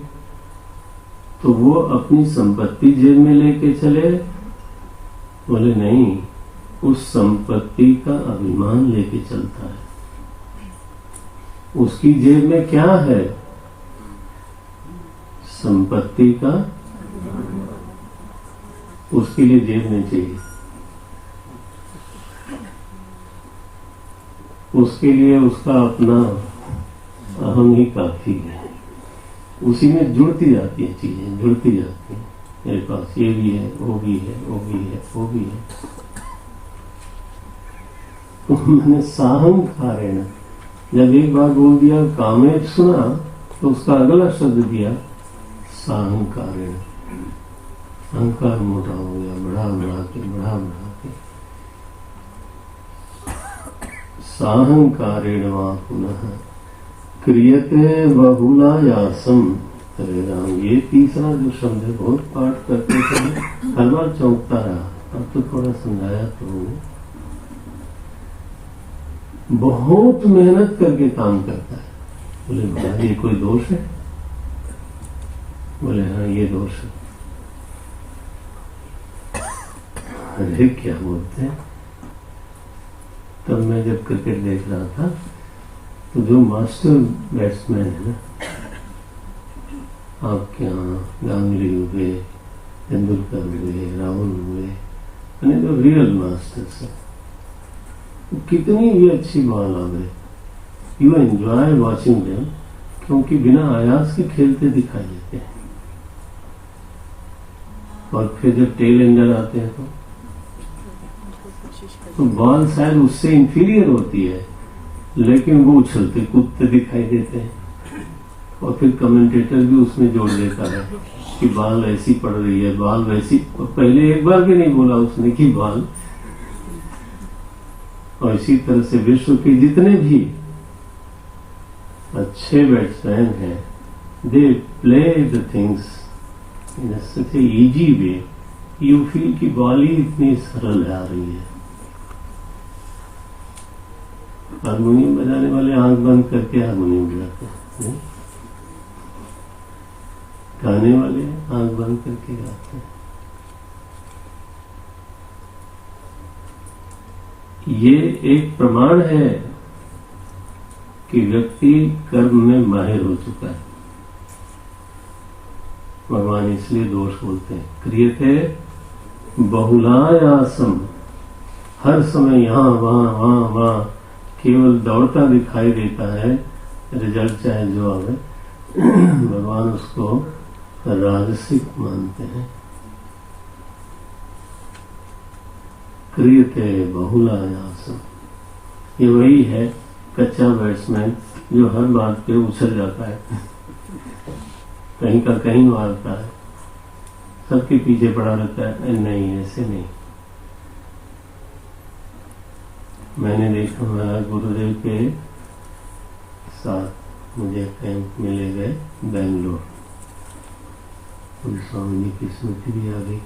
तो वो अपनी संपत्ति जेब में लेके चले? बोले नहीं, उस संपत्ति का अभिमान लेके चलता है। उसकी जेब में क्या है? संपत्ति का, उसके लिए जेब नहीं चाहिए। उसके लिए उसका अपना अहम ही काफी है। उसी में जुड़ती जाती है चीजें, जुड़ती जाती है। मेरे पास ये भी है, वो भी है, वो भी है, वो भी है। तो मैंने साहंकारेण, जब एक बार बोल दिया कामेप सुना, तो उसका अगला शब्द दिया साहंकारेण। अहंकार मोटा हो गया, बढ़ा बढ़ा के बढ़ा बढ़ा के। साहंकारेण वा पुनः क्रियते बहुलायासम। अरे राम, ये तीसरा जो शब्द है बहुत पाठ करते थे, हर बार चौंकता रहा। अब तो थोड़ा समझाया तो बहुत मेहनत करके काम करता है। बोले भाई ये कोई दोष है? बोले हाँ ये दोष है। अरे क्या बोलते हैं? तब मैं जब क्रिकेट देख रहा था तो जो मास्टर बैट्समैन है ना, आपके यहाँ गांगुली हुए, तेंदुलकर हुए, राहुल हुए, यानी जो रियल मास्टर्स है, कितनी भी अच्छी बॉल आ गए, यू एंजॉय वॉचिंग देम, क्योंकि बिना आयास के खेलते दिखाई देते हैं। और फिर जब टेल एंडर आते हैं तो बॉल शायद उससे इंफीरियर होती है, लेकिन वो उछलते कूदते दिखाई देते हैं। और फिर कमेंटेटर भी उसमें जोड़ देता है कि बॉल ऐसी पड़ रही है, बॉल वैसी। और पहले एक बार भी नहीं बोला उसने कि बॉल और इसी तरह से विश्व के जितने भी अच्छे बैट्समैन हैं, they play the things in such a easy way, you feel की बॉल ही इतनी सरल आ रही है। हारमोनियम बजाने वाले आंख बंद करके हारमोनियम बजाते हैं, गाने वाले आंख बंद करके गाते हैं। ये एक प्रमाण है कि व्यक्ति कर्म में माहिर हो चुका है। भगवान इसलिए दोष बोलते हैं, क्रियते बहुलायासम, हर समय यहां वहां वहां वहां केवल दौड़ता दिखाई देता है, रिजल्ट चाहे जो आवे। भगवान उसको राजसिक मानते हैं। क्रियते बहुलायासम, ये वही है कच्चा बैट्समैन जो हर बात पे उछल जाता है, कहीं का कहीं मारता है, सबके पीछे पड़ा रहता है। नहीं, ऐसे नहीं। मैंने देखा, महाराज गुरुदेव के साथ मुझे कैंप में ले गए बेंगलोर, स्वामी जी की स्मृति भी आ गई।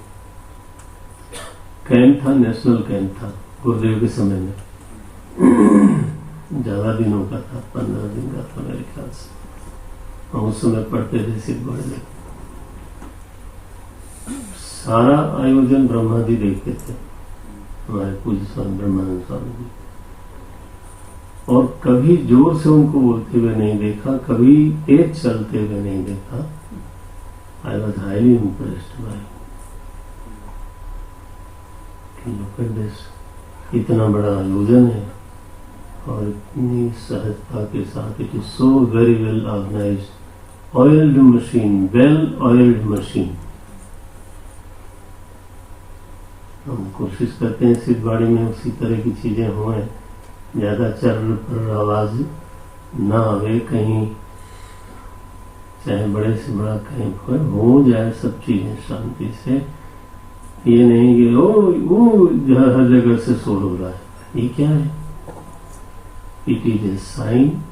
कैंप था, नेशनल कैंप था गुरुदेव के समय में, ज्यादा दिनों का था, 15 दिन का था मेरे ख्याल से। हम उस समय पढ़ते थे सिर्फ बड़े में। सारा आयोजन ब्रह्मा जी देखते थे, हमारे पूज्य स्वामी ब्रह्मानंद स्वामी जी, और कभी जोर से उनको बोलते हुए नहीं देखा, कभी तेज चलते हुए नहीं देखा। I was highly impressed by, look at this, इतना बड़ा आयोजन है और इतनी सहजता के साथ, it is so very well organised, oiled machine, well oiled machine. हम कोशिश करते हैं सिद्धवाड़ी में उसी तरह की चीजें हों, ज्यादा चर्र पर आवाज ना आवे, कहीं चाहे बड़े से बड़ा कैंप हो जाए, सब चीजें शांति से। ये नहीं कि वो हर जगह से शोर हो रहा है, ये क्या है? It is a sign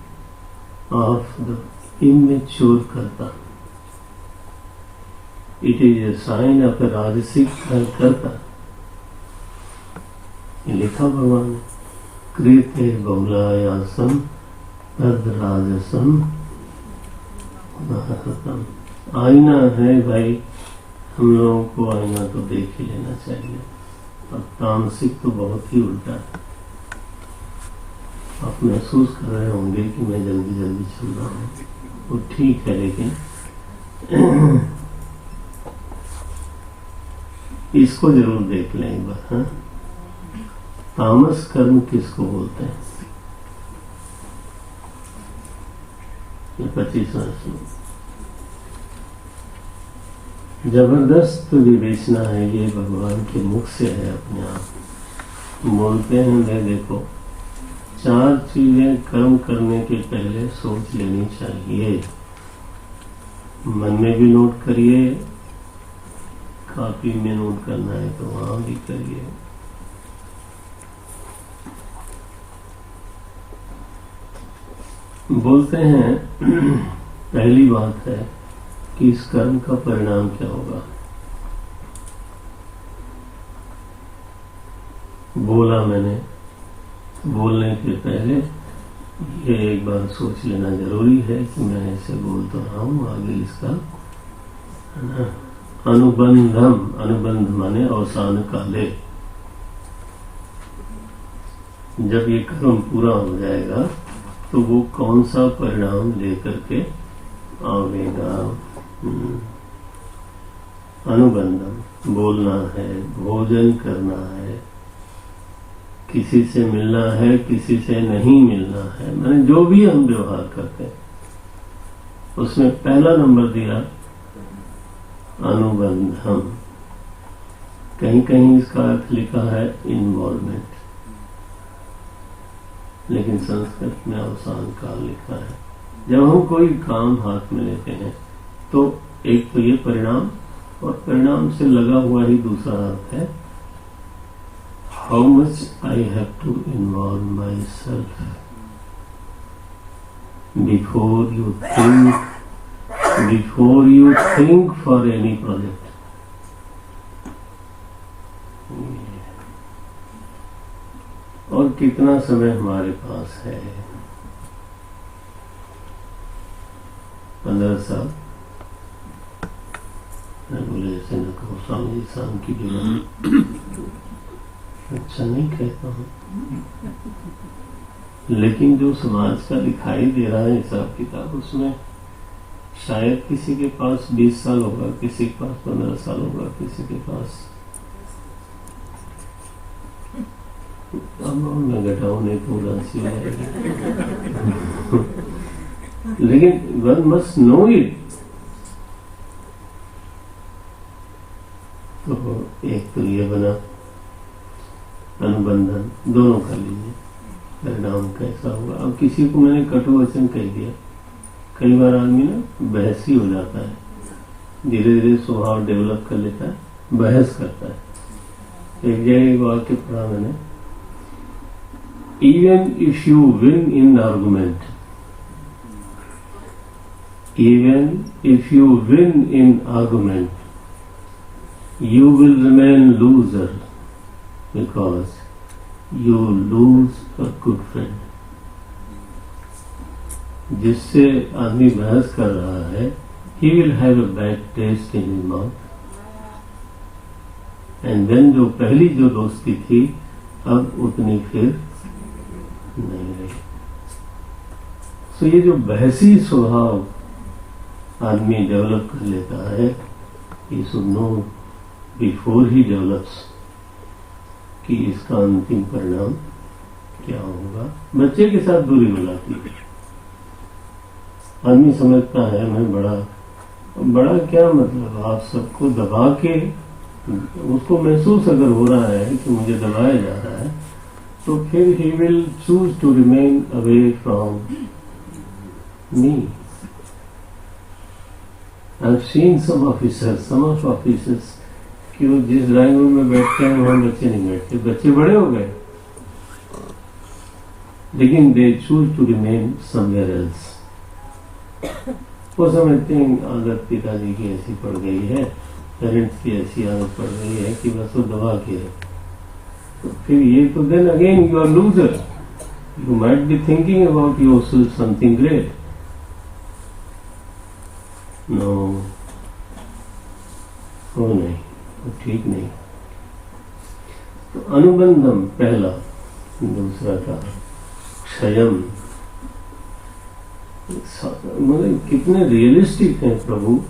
of the immature karta, it is a sign of a rajasik karta. ये लिखा भगवान ने, क्रियते बहुलायासम तद राजसम महतम। आईना है भाई, हम लोगों को आईना तो देख ही लेना चाहिए, और तामसिक तो बहुत ही उल्टा है। आप महसूस कर रहे होंगे कि मैं जल्दी जल्दी चल रहा हूँ, वो ठीक है, लेकिन इसको जरूर देख लें एक बार। हाँ, तामस कर्म किसको बोलते हैं? ये 25वां श्लोक। जबरदस्त विवेचना है ये, भगवान के मुख से है। अपने आप बोलते हैं, मैं देखो 4 चीजें कर्म करने के पहले सोच लेनी चाहिए। मन में भी नोट करिए, कॉपी में नोट करना है तो वहां भी करिए। बोलते हैं पहली बात है कि इस कर्म का परिणाम क्या होगा। बोला मैंने, बोलने के पहले ये एक बार सोच लेना जरूरी है कि मैं ऐसे बोल तो रहा हूं, आगे इसका अनुबंधम, अनुबंध माने अवसान काले, जब ये कर्म पूरा हो जाएगा तो वो कौन सा परिणाम लेकर के आवेगा। अनुबंधम, बोलना है, भोजन करना है, किसी से मिलना है, किसी से नहीं मिलना है, मैंने जो भी हम व्यवहार करते हैं उसमें पहला नंबर दिया अनुबंधम। कहीं कहीं इसका अर्थ लिखा है इन्वॉल्वमेंट, लेकिन संस्कृत में अवसान काल लिखा है। जब हम कोई काम हाथ में लेते हैं तो एक तो ये परिणाम, और परिणाम से लगा हुआ ही दूसरा अर्थ है how much I have to involve myself before you think for any project. और कितना समय हमारे पास है? 15 साल। मैं बोले ऐसे न कहो स्वामी जी, शाम की जगह अच्छा नहीं कहता हूँ, लेकिन जो समाज का दिखाई दे रहा है हिसाब किताब, उसमें शायद किसी के पास 20 साल होगा, किसी के पास 15 साल होगा, किसी के पास, अब मैं घटाऊ नहीं तो उदासी हो जाएगी। लेकिन वन मस्ट नो इट। तो एक तो ये बना अनुबंधन, दोनों कर लीजिए, परिणाम कैसा होगा। अब किसी को मैंने कटु वचन कह दिया, कई बार आदमी ना बहसी हो जाता है, धीरे धीरे स्वभाव डेवलप कर लेता है, बहस करता है। एक जगह एक वाक्य पढ़ा मैंने, even if you win in argument, even if you win in argument, you will remain loser because you lose a good friend. जिससे आदमी बहस कर रहा है, he will have a bad taste in his mouth, and then जो पहली जो दोस्ती थी अब उतनी फिर नहीं रही। तो ये जो बहसी स्वभाव आदमी डेवलप कर लेता है, ये should know before he develops कि इसका अंतिम परिणाम क्या होगा। बच्चे के साथ दूरी हो जाती है, आदमी समझता है मैं बड़ा क्या मतलब, आप सबको दबा के, उसको महसूस अगर हो रहा है कि मुझे दबाया जा रहा है, तो फिर he will choose to remain away from me. I've seen some officers कि वो जिस ड्राइंग रूम में बैठते हैं वहाँ बच्चे नहीं बैठते, बच्चे बड़े हो गए, लेकिन they choose to remain somewhere else. वो समझते हैं आदत पिताजी की ऐसी पड़ गई है, पेरेंट्स की ऐसी आदत पड़ गई है कि बस वो दबा के है। तो फिर ये तो then again you are loser. You might be thinking about yourself something great. No, वो नहीं, वो ठीक नहीं। तो अनुबंधम पहला, दूसरा था क्षयम। मतलब कितने रियलिस्टिक हैं प्रभु,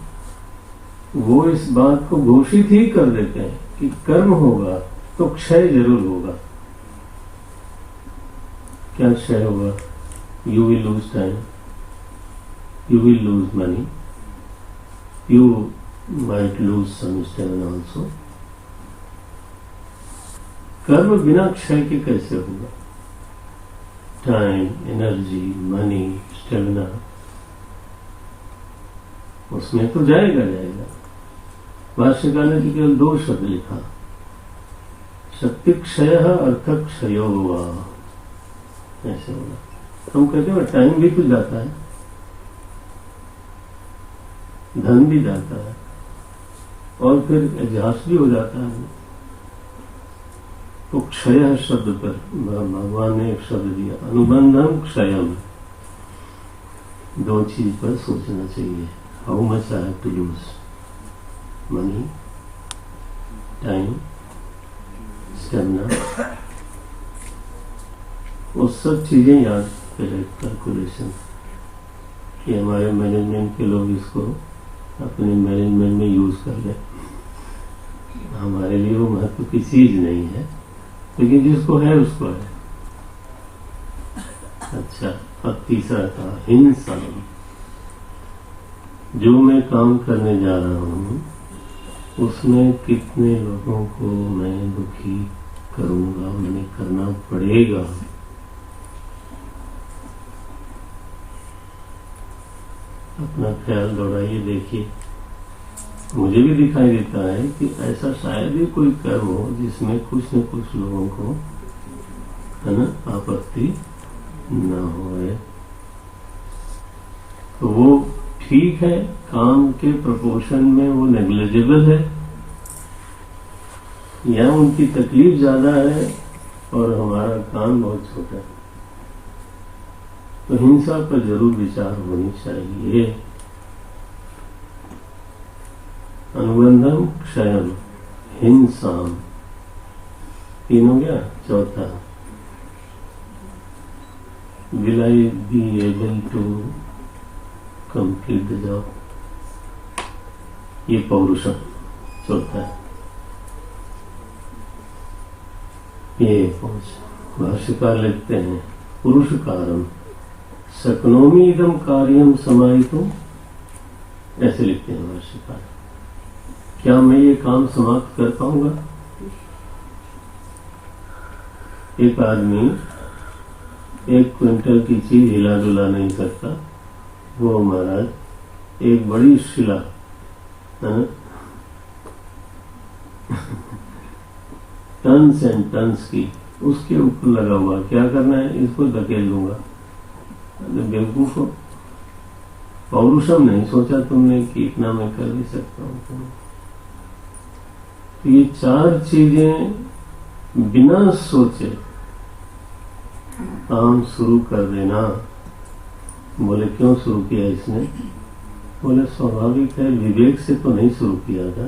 वो इस बात को घोषित ही कर देते हैं कि कर्म होगा तो क्षय जरूर होगा। क्या क्षय होगा? You will lose time, you will lose money, you might lose some stamina also. कर्म बिना क्षय के कैसे होगा? टाइम, एनर्जी, मनी, स्टेमिना, उसमें तो जाएगा। भाष्यकार ने केवल 2 शब्द लिखा, शक्ति क्षय अर्थ क्षयो हुआ, ऐसे होगा। हम कहते हैं टाइम भी तो जाता है, धन भी जाता है, और फिर एग्जॉस्ट भी हो जाता है। तो क्षय शब्द पर भगवान ने एक शब्द दिया, अनुबंधम क्षयम। 2 चीज पर सोचना चाहिए, how much I have to lose, money, time, stamina, वो सब चीजें याद करें। कैलकुलेशन कि हमारे मैनेजमेंट के लोग इसको अपने मैनेजमेंट में यूज कर ले। हमारे लिए वो महत्व की चीज नहीं है, लेकिन जिसको है उसको है। अच्छा, अब तीसरा था हिंसा। जो मैं काम करने जा रहा हूँ उसमें कितने लोगों को मैं दुखी करूंगा, मैंने करना पड़ेगा। अपना ख्याल दौड़ाइए, देखिए मुझे भी दिखाई देता है कि ऐसा शायद ही कोई कर्म हो जिसमें कुछ न कुछ लोगों को, है ना, आपत्ति न होए। तो वो ठीक है, काम के प्रोपोर्शन में वो नेग्लिजिबल है, या उनकी तकलीफ ज्यादा है और हमारा काम बहुत छोटा है। तो हिंसा पर जरूर विचार होनी चाहिए। अनुबंधम क्षयम हिंसाम, तीन हो गया। चौथा, will I be able to complete the job, ये पौरुषम चौथा है। ये भाष्यकार लिखते हैं, पुरुषकारम शक्नोमि इदं कार्यम समाहितुम, ऐसे लिखते हैं भाष्यकार, क्या मैं ये काम समाप्त कर पाऊंगा? एक आदमी 1 क्विंटल की चीज हिला डुला नहीं सकता, वो महाराज एक बड़ी शिला, टन्स एंड टन्स की, उसके ऊपर लगा हुआ, क्या करना है, इसको धकेल दूंगा। बेवकूफ हो, पौरुषम नहीं सोचा तुमने कि इतना मैं कर भी सकता हूँ। तो ये 4 चीजें बिना सोचे काम शुरू कर देना। बोले क्यों शुरू किया इसने? बोले स्वाभाविक है, विवेक से तो नहीं शुरू किया था,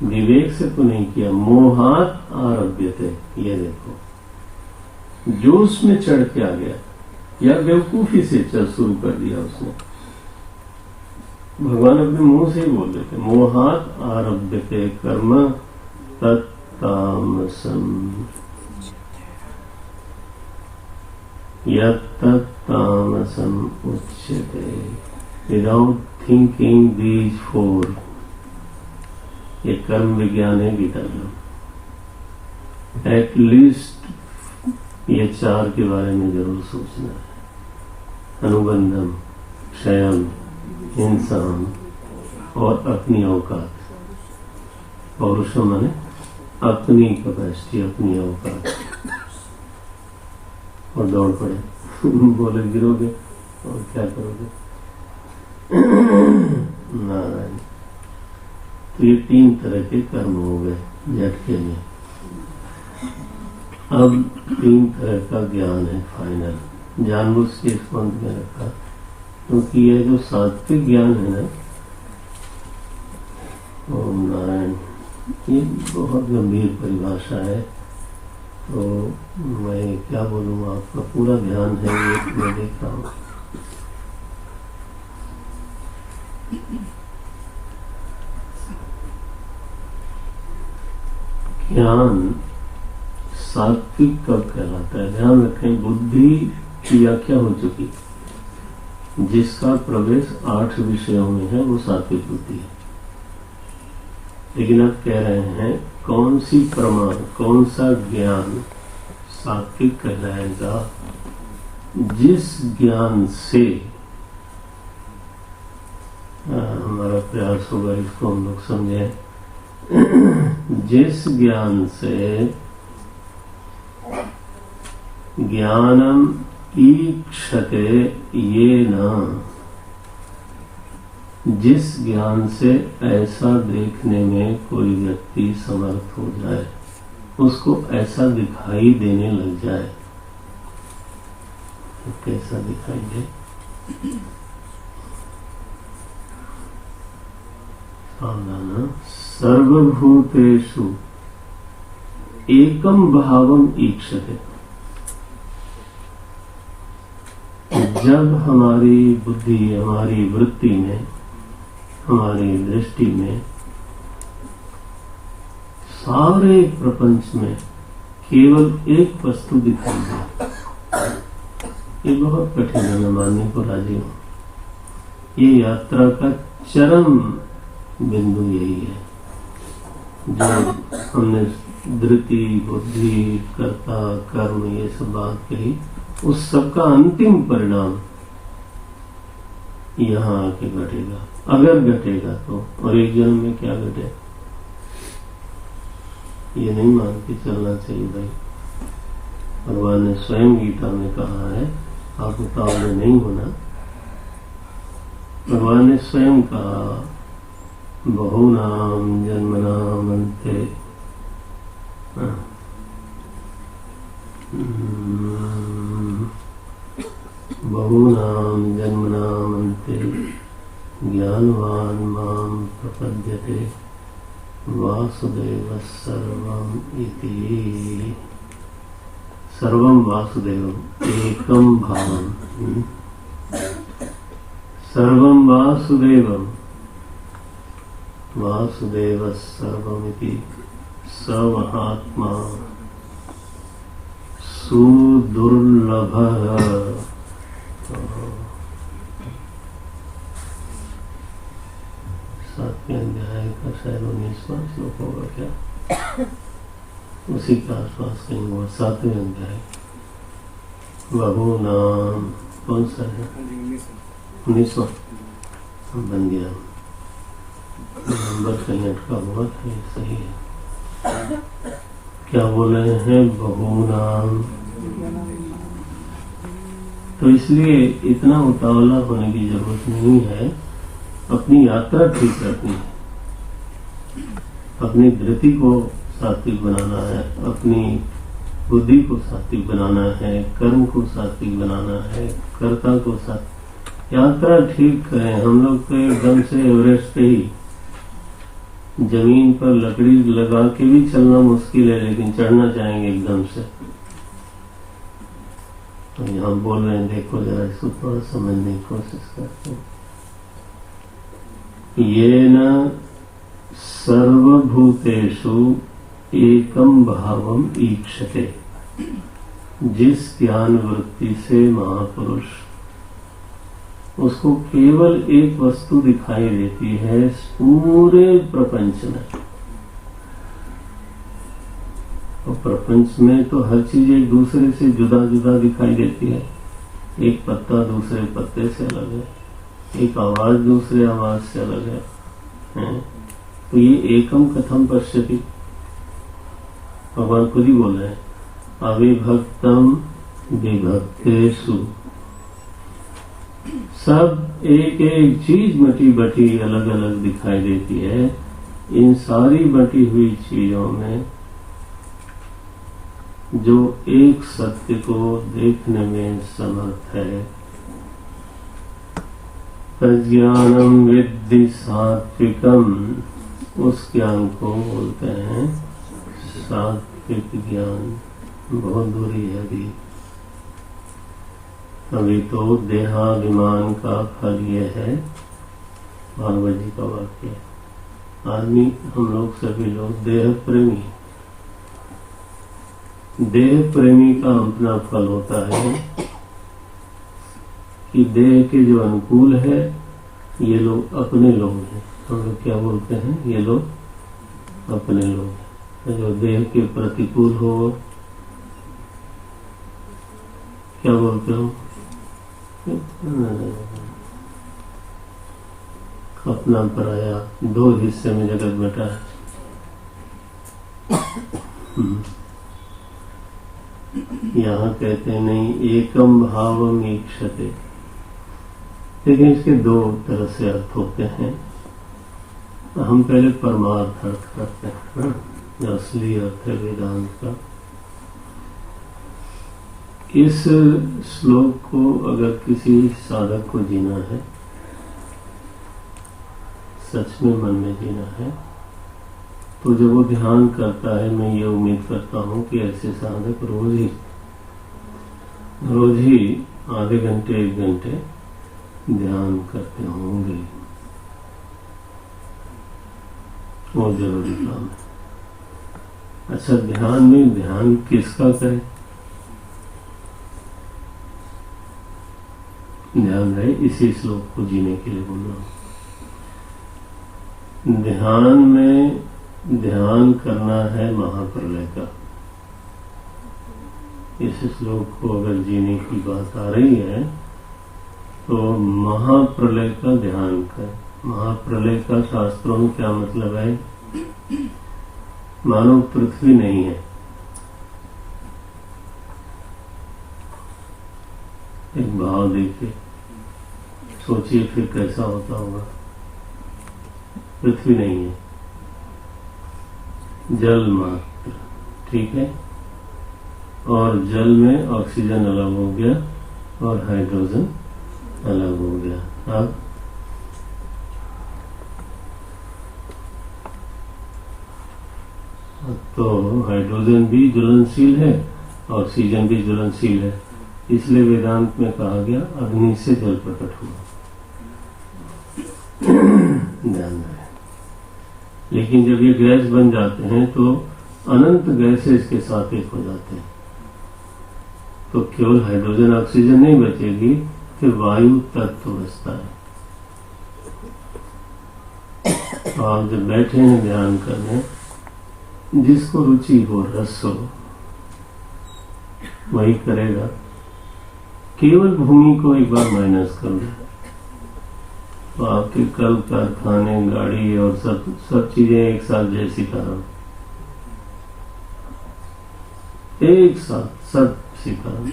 विवेक से तो नहीं किया, मोहात आरभ्यते। ये देखो, जोश में चढ़ के आ गया या बेवकूफी से चल शुरू कर दिया उसने। भगवान अपने मुंह से ही बोल देते, मोहात आरभ्यते कर्म तत्तामसम यत्तत्तामसम उच्यते। विदाउट थिंकिंग दीज 4, ये कर्म विज्ञान है गीता का। एटलीस्ट ये 4 के बारे में जरूर सोचना है। अनुबंधम, क्षयम, हिंसाम और अपनी औकात। पौरुषम माने अपनी कैपेसिटी, अपनी औकात। और दौड़ पड़े बोले गिरोगे और क्या करोगे? नारायण। तो ये 3 तरह के कर्म हो गए झटके में। अब 3 तरह का ज्ञान है फाइनल। जानबूझ के इसको अंत में रखा क्योंकि ये जो सात्विक ज्ञान है ना, ओम नारायण, ये बहुत गंभीर परिभाषा है। तो मैं क्या बोलूँ, आपका पूरा ध्यान है ये मैं देख रहा हूँ। ज्ञान सात्विक कब कहलाता है? ध्यान रखें, बुद्धि की व्याख्या हो चुकी, जिसका प्रवेश 8 विषयों में है वो सात्विक बुद्धि है। लेकिन अब कह रहे हैं कौन सी प्रमाण, कौन सा ज्ञान सात्विक कहलाएगा? जिस ज्ञान से हमारा प्रयास होगा इसको हम लोग समझें, जिस ज्ञान से ज्ञानम ईक्षते ये न, जिस ज्ञान से ऐसा देखने में कोई व्यक्ति समर्थ हो जाए, उसको ऐसा दिखाई देने लग जाए। तो कैसा दिखाई दे? सावधान, सर्वभूतेषु एकम भावम ईक्षते। जब हमारी बुद्धि, हमारी वृत्ति में, हमारी दृष्टि में सारे प्रपंच में केवल एक वस्तु दिखाई दे, ये बहुत कठिन है, मैं मानने को राजी हूं। ये यात्रा का चरम बिंदु यही है, जो हमने धृति, बुद्धि, कर्ता, कर्म, ये सब बात कही, उस सबका अंतिम परिणाम यहाँ आके घटेगा, अगर घटेगा तो। और एक जन्म में क्या घटे ये नहीं मान के चलना चाहिए भाई। भगवान ने स्वयं गीता में कहा है, आप उतावले नहीं होना। भगवान ने स्वयं कहा, बहुनाम जन्मनाम अन्ते बहुनाम जन्मनाम अन्ते ज्ञानवान माम प्रपद्यते वासुदेव सर्वम इति। सर्वम वासुदेव एकम भावम, सर्वम वासुदेवम, वासुदेव सर्वमिति सवहात्मा सुदुर्लभ। सातवें अध्याय का शायद 19वां श्लोक होगा क्या, उसी के आसपास कहीं हुआ। सातवें अध्याय बहुनाम, कौन सा है? 19वां बन गया, नंबर कहीं अटका हुआ था, ये सही है। क्या बोल रहे हैं? बहुनाम। तो इसलिए इतना उतावला होने की जरूरत नहीं है। अपनी यात्रा ठीक रखनी है, अपनी धृति को सात्विक बनाना है, अपनी बुद्धि को सात्विक बनाना है, कर्म को सात्विक बनाना है, कर्ता को सात्विक। यात्रा ठीक करें। हम लोग तो एकदम से एवरेस्ट पे ही जमीन पर लकड़ी लगा के भी चलना मुश्किल है, लेकिन चढ़ना चाहेंगे एकदम से। तो यहाँ बोल रहे हैं, देखो जरा इसको थोड़ा समझने की कोशिश करते हैं। ये न सर्वभूतेषु एकम भावम ईक्षते। जिस ज्ञान वृत्ति से महापुरुष उसको केवल एक वस्तु दिखाई देती है पूरे प्रपंच में। और प्रपंच में तो हर चीज एक दूसरे से जुदा जुदा दिखाई देती है। एक पत्ता दूसरे पत्ते से अलग है, एक आवाज दूसरे आवाज से अलग है। तो ये एकम कथम पश्यति, भगवान खुद ही बोल रहे हैं, अविभक्तम विभक्तेषु। सब एक एक चीज बटी बटी अलग अलग दिखाई देती है। इन सारी बटी हुई चीजों में जो एक सत्य को देखने में समर्थ है, प्रज्ञानम विद्धि सात्विकम, उस ज्ञान को बोलते हैं सात्विक ज्ञान। बहुत दूरी है अभी तो देहाभिमान का फल ये है। भागवत जी का वाक्य, आदमी हम लोग सभी लोग देह प्रेमी। देह प्रेमी का अपना फल होता है कि देह के जो अनुकूल है ये लोग अपने लोग हैं। हम लोग क्या बोलते हैं? ये लोग अपने लोग हैं। जो देह के प्रतिकूल हो क्या बोलते हो? अपना पराया। दो हिस्से में जगत बटा है। यहाँ कहते हैं नहीं, एकम भावम ईक्षते। लेकिन इसके दो तरह से अर्थ होते हैं। हम पहले परमार्थ अर्थ करते हैं, जो असली अर्थ है वेदांत का। इस श्लोक को अगर किसी साधक को जीना है, सच में मन में जीना है, तो जब वो ध्यान करता है, मैं ये उम्मीद करता हूँ कि ऐसे साधक रोज ही आधे घंटे 1 घंटे ध्यान करते होंगे। वो जरूरी काम है। अच्छा, ध्यान में ध्यान किसका करें? ध्यान रहे, इसी श्लोक को जीने के लिए बोल रहा हूं। ध्यान में ध्यान करना है महाप्रलय का। इस श्लोक को अगर जीने की बात आ रही है तो महाप्रलय का ध्यान कर। महाप्रलय का शास्त्रों में क्या मतलब है? मानो पृथ्वी नहीं है, एक भाव देखिए, सोचिए फिर कैसा होता होगा। पृथ्वी नहीं है, जल मात्र, ठीक है, और जल में ऑक्सीजन अलग हो गया और हाइड्रोजन अलग हो गया। अब तो हाइड्रोजन भी ज्वलनशील है, ऑक्सीजन भी ज्वलनशील है, इसलिए वेदांत में कहा गया अग्नि से जल प्रकट हुआ। ध्यान रहे। लेकिन जब ये गैस बन जाते हैं तो अनंत गैसेस के साथ एक हो जाते हैं, तो केवल हाइड्रोजन ऑक्सीजन नहीं बचेगी, फिर वायु तत्व बचता है। तो आप जब बैठे हैं ध्यान करने, जिसको रुचि हो, रस हो, वही करेगा। केवल भूमि को एक बार माइनस कर दो तो आपके कल कारखाने, गाड़ी और सब चीजें एक साथ जैसी कारण, एक साथ सब सिखाओ।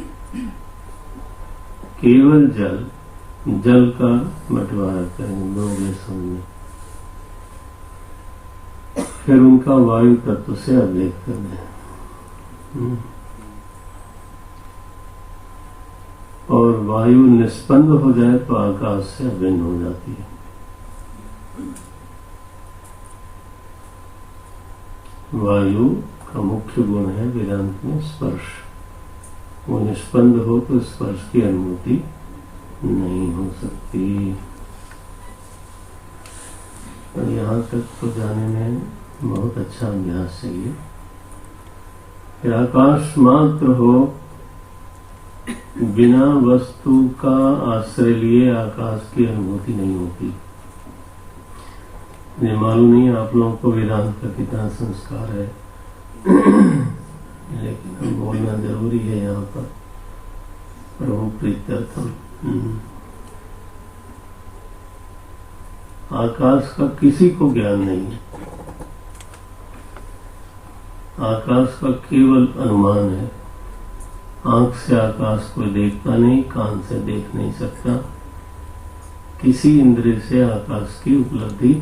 केवल जल का बंटवारा करेंगे दो गैसों में, फिर उनका वायु तत्व से अभिलेख कर दें, और वायु निष्पन्द हो जाए तो आकाश से अभिन्न हो जाती है। वायु का मुख्य गुण है वेदांत में स्पर्श। वो निष्पन्द हो तो स्पर्श की अनुभूति नहीं हो सकती। तो यहाँ तक तो जाने में बहुत अच्छा अभ्यास चाहिए। फिर आकाश मात्र हो, बिना वस्तु का आश्रय लिए आकाश की अनुभूति नहीं होती। मुझे मालूम नहीं आप लोगों को वेदांत का कितना संस्कार है, लेकिन हम बोलना जरूरी है यहाँ पर, प्रभु प्रीत्यर्थम। आकाश का किसी को ज्ञान नहीं है, आकाश का केवल अनुमान है। आंख से आकाश को देखता नहीं, कान से देख नहीं सकता, किसी इंद्रिय से आकाश की उपलब्धि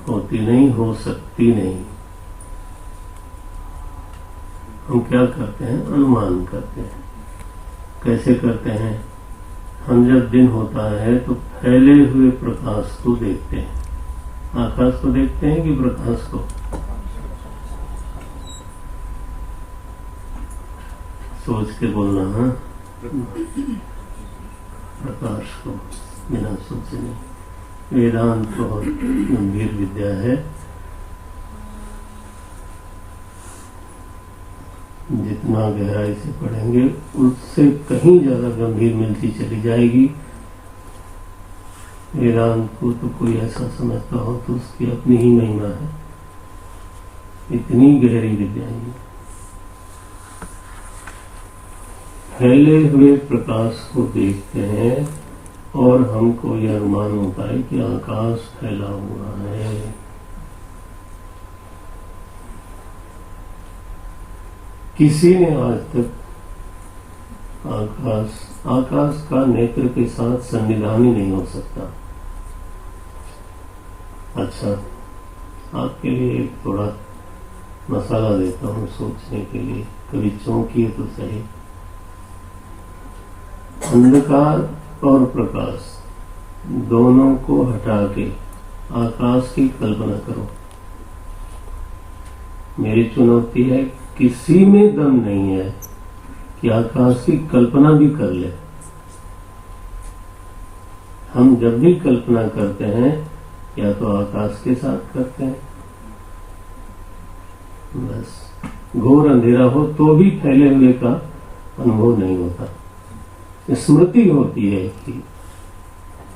होती नहीं, हो सकती नहीं। हम क्या करते हैं? अनुमान करते हैं। कैसे करते हैं? हम जब दिन होता है तो फैले हुए प्रकाश को देखते हैं। आकाश को देखते हैं कि प्रकाश को? सोच के बोलना। हाँ, प्रकाश को, बिना सोचे नहीं। वेदांत बहुत गंभीर विद्या है। जितना गहराई से पढ़ेंगे उससे कहीं ज्यादा गंभीर मिलती चली जाएगी। वेदांत को तो कोई ऐसा समझता हो तो उसकी अपनी ही महिमा है, इतनी गहरी विद्या है। फैले हुए प्रकाश को देखते हैं और हमको यह अनुमान होता है कि आकाश फैला हुआ है। किसी ने आज तक आकाश का नेत्र के साथ संनिधान ही नहीं हो सकता। अच्छा, आपके लिए एक थोड़ा मसाला देता हूँ सोचने के लिए, कभी चौंकिए तो सही। अंधकार और प्रकाश दोनों को हटा के आकाश की कल्पना करो। मेरी चुनौती है, किसी में दम नहीं है कि आकाश की कल्पना भी कर ले। हम जब भी कल्पना करते हैं या तो आकाश के साथ करते हैं, बस घोर अंधेरा हो तो भी फैले हुए का अनुभव नहीं होता। स्मृति होती है कि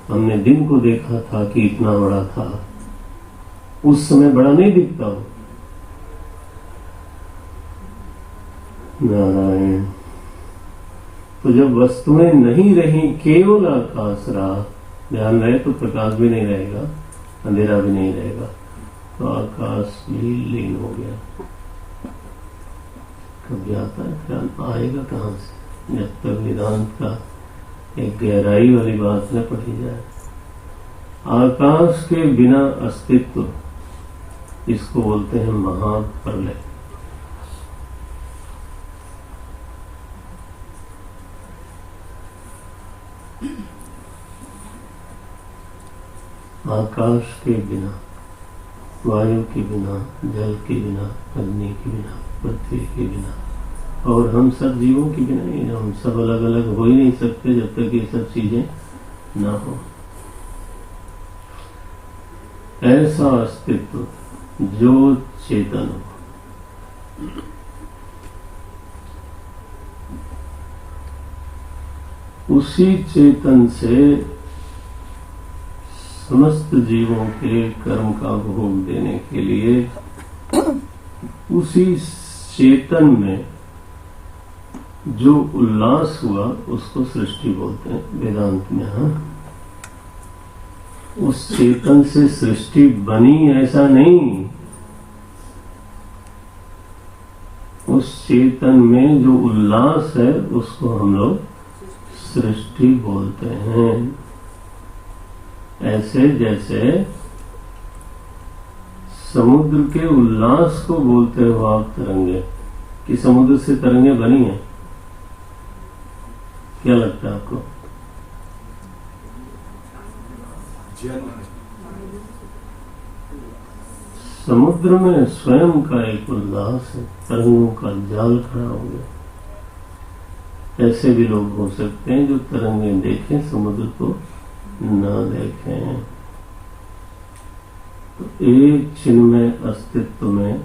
हमने दिन को देखा था कि इतना बड़ा था, उस समय बड़ा नहीं दिखता हो। नारायण तो जब वस्तुएं नहीं रही, केवल आकाश रहा, ध्यान रहे तो प्रकाश भी नहीं रहेगा, अंधेरा भी नहीं रहेगा, तो आकाश भी लीन हो गया। कभी आता है, फिर आएगा कहाँ से, जब तक वेदांत का एक गहराई वाली बात न पढ़ी जाए। आकाश के बिना अस्तित्व, इसको बोलते हैं महाप्रलय। आकाश के बिना, वायु के बिना, जल के बिना, अग्नि के बिना, पृथ्वी के बिना, और हम सब जीवों के बिना ही, हम सब अलग अलग हो ही नहीं सकते जब तक ये सब चीजें ना हो। ऐसा अस्तित्व जो चेतन हो, उसी चेतन से समस्त जीवों के कर्म का भोग देने के लिए, उसी चेतन में जो उल्लास हुआ उसको सृष्टि बोलते हैं वेदांत में। हाँ, उस चेतन से सृष्टि बनी ऐसा नहीं, उस चेतन में जो उल्लास है उसको हम लोग सृष्टि बोलते हैं। ऐसे जैसे समुद्र के उल्लास को बोलते हो आप तरंगे, कि समुद्र से तरंगे बनी हैं, क्या लगता है आपको? समुद्र में स्वयं का एक उल्लास है, तरंगों का जाल खड़ा हो गया। ऐसे भी लोग हो सकते हैं जो तरंगे देखें, समुद्र को न देखें। तो एक चिन्मय अस्तित्व में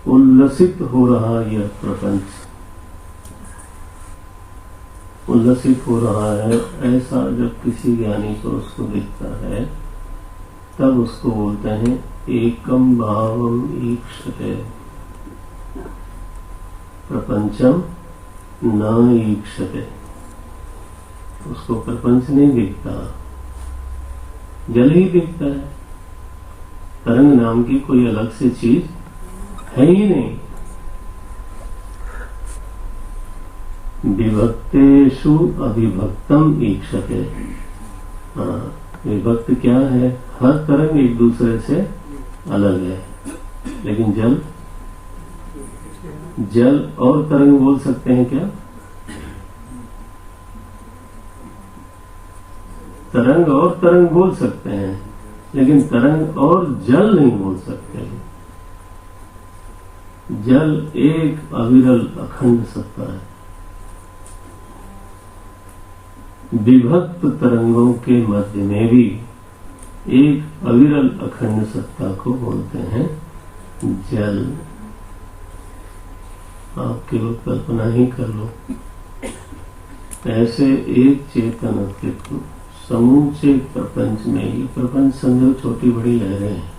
उल्लसित हो रहा यह प्रपंच, उल्लसित हो रहा है, ऐसा जब किसी ज्ञानी को उसको दिखता है तब उसको बोलते हैं एकम भावम ईक्षते, प्रपंचम न ईक्षते। उसको प्रपंच नहीं दिखता, जल ही दिखता है। तरंग नाम की कोई अलग से चीज है ही नहीं। विभक्तेषु अविभक्तम ईक्षते। हाँ, विभक्त क्या है? हर तरंग एक दूसरे से अलग है, लेकिन जल और तरंग बोल सकते हैं क्या? तरंग और तरंग बोल सकते हैं, लेकिन तरंग और जल नहीं बोल सकते। जल एक अविरल अखंड सत्ता है। विभक्त तरंगों के मध्य में भी एक अविरल अखंड सत्ता को बोलते हैं जल। आप केवल कल्पना ही कर लो, ऐसे एक चेतन अस्तित्व समूचे प्रपंच में, ये प्रपंच समझो छोटी बड़ी लहरें हैं,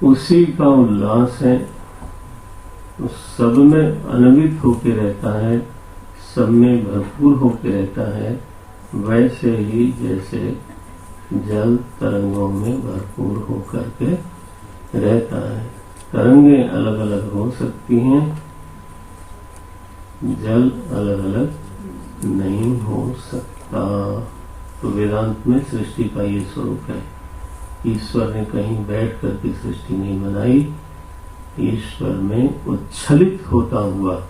उसी का उल्लास है, उस सब में अनवित होके रहता है, सब में भरपूर होके रहता है। वैसे ही जैसे जल तरंगों में भरपूर होकर के रहता है। तरंगे अलग अलग हो सकती हैं, जल अलग अलग नहीं हो सकता। तो वेदांत में सृष्टि का ये स्वरूप है। ईश्वर ने कहीं बैठ करके सृष्टि नहीं बनाई, ईश्वर में उच्छलित होता हुआ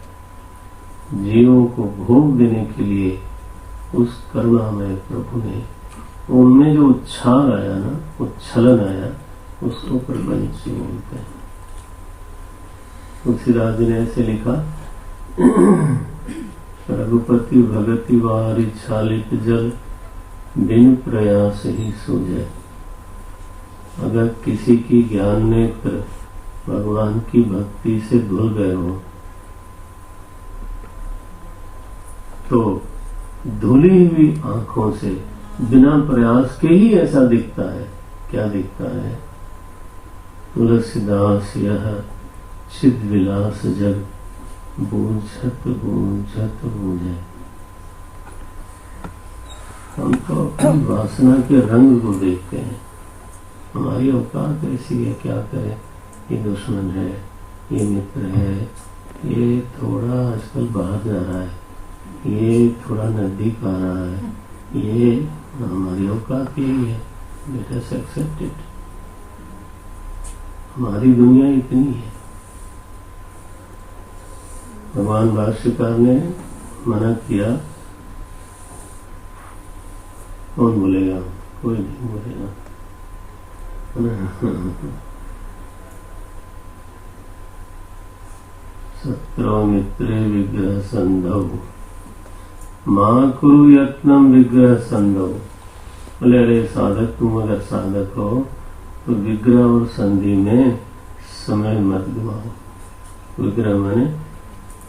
जीवों को भोग देने के लिए उस करुणा में प्रभु ने, उनमें जो उच्छाल आया ना, उच्छलन आया, उसको प्रपंच बोलते हैं। तुलसीदास जी ने ऐसे लिखा, रघुपति भगति वारि छालित जल, बिन प्रयास ही सूझे। अगर किसी की ज्ञान नेत्र भगवान की भक्ति से धुल गए हो तो धुली हुई आंखों से बिना प्रयास के ही ऐसा दिखता है। क्या दिखता है? तुलसीदास यह चिद विलास जग, बूझत बूझत बूझे। हम तो अपनी वासना के रंग को देखते हैं। हमारी औकात ऐसी है, क्या करे, ये दुश्मन है, ये मित्र है, ये थोड़ा आजकल बाहर जा रहा है, ये थोड़ा नजदीक आ रहा है, ये हमारी औकात यही है। Let us accept it. हमारी दुनिया इतनी है। भगवान भाष्यकार ने मना किया, कौन बोलेगा? कोई नहीं बोलेगा। सत्रो मित्रे विग्रह संधौ मां कुरु यत्नम विग्रह संधौ। बोले अरे साधक, तुम अगर साधक हो तो विग्रह और संधि में समय मत गवाओ। विग्रह माने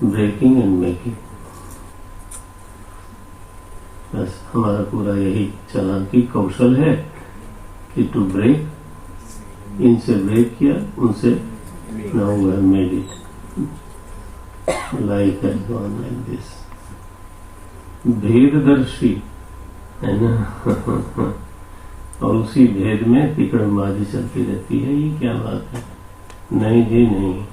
ब्रेकिंग एंड मेकिंग। बस हमारा पूरा यही चालाकी कौशल है कि टू ब्रेक, इनसे ब्रेक किया, उनसे now we have made it, life has gone like this. भेददर्शी है ना। और उसी भेद में तिकड़मबाजी चलती रहती है। ये क्या बात है? नहीं जी नहीं।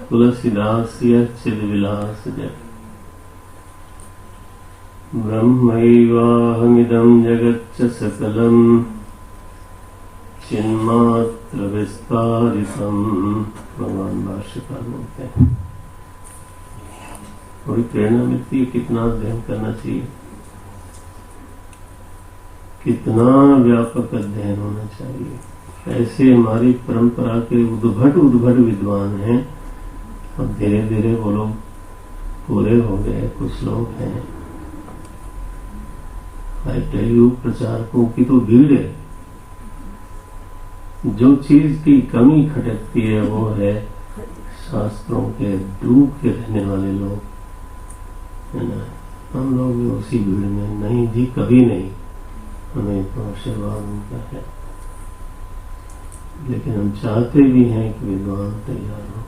तुलसीदास चिद विलास जय। ब्रह्मैवाहमिदं जगच्च सकलम् चिन्मात्र विस्तारितम्। भगवान भाष्यकार बोलते हैं। थोड़ी प्रेरणा मिलती है, कितना अध्ययन करना चाहिए, कितना व्यापक अध्ययन होना चाहिए। ऐसे हमारी परंपरा के उद्भट विद्वान हैं, और धीरे धीरे वो लोग पूरे हो गए। कुछ लोग हैं, आई टेल यू, प्रचारकों की तो भीड़ है। जो चीज की कमी खटकती है वो है शास्त्रों के डूब के रहने वाले लोग, है ना। हम लोग भी उसी भीड़ में नहीं जी, कभी नहीं। हमें तो आशीर्वाद उनका है, लेकिन हम चाहते भी हैं कि विद्वान तैयार हो,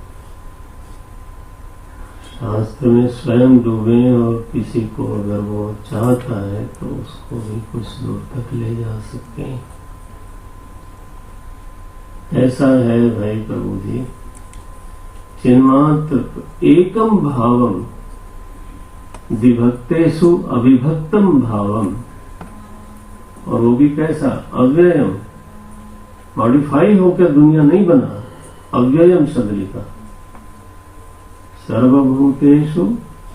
शास्त्र में स्वयं डूबे, और किसी को अगर वो चाहता है तो उसको भी कुछ दूर तक ले जा सके। ऐसा है भाई प्रभु जी। चिन्मात्र एकम भावम विभक्तेषु अविभक्तम भावम। और वो भी कैसा? अव्ययम। मॉडिफाई होकर दुनिया नहीं बना, अव्ययम शब्द लिखा। सर्वभूतेषु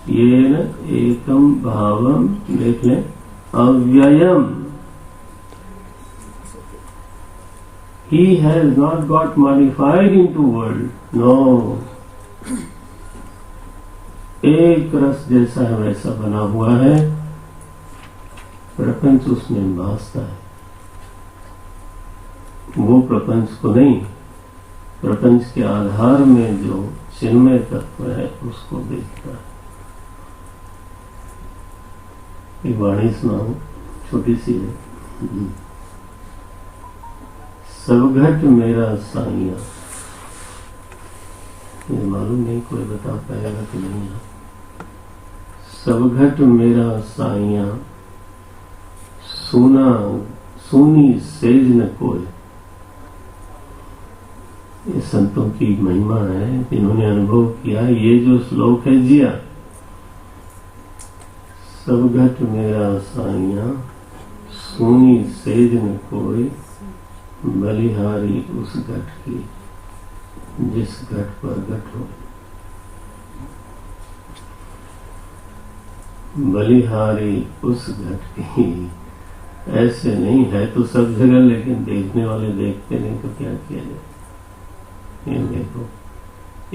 येन एकम भावम, देख लें, अव्ययम। He has not got modified into world. No. एक रस जैसा है वैसा बना हुआ है, प्रपंच उसमें भासता है। वो प्रपंच को नहीं, प्रपंच के आधार में जो चिन्मय तत्व है उसको देखता है। एक वाणी सुनाऊं, छोटी सी है। सब घट मेरा साइया। ये मालूम नहीं कोई बता पाएगा कि नहीं। सब घट मेरा साइया, सोना सोनी सेज न कोई। ये संतों की महिमा है, जिन्होंने अनुभव किया। ये जो श्लोक है जिया, सब घट मेरा साइया, सोनी सेज न कोई, बलिहारी उस घट की जिस घट पर घट हो। बलिहारी उस घट की। ऐसे नहीं है तो सब जगह, लेकिन देखने वाले देखते नहीं तो क्या किया जाए। ये देखो,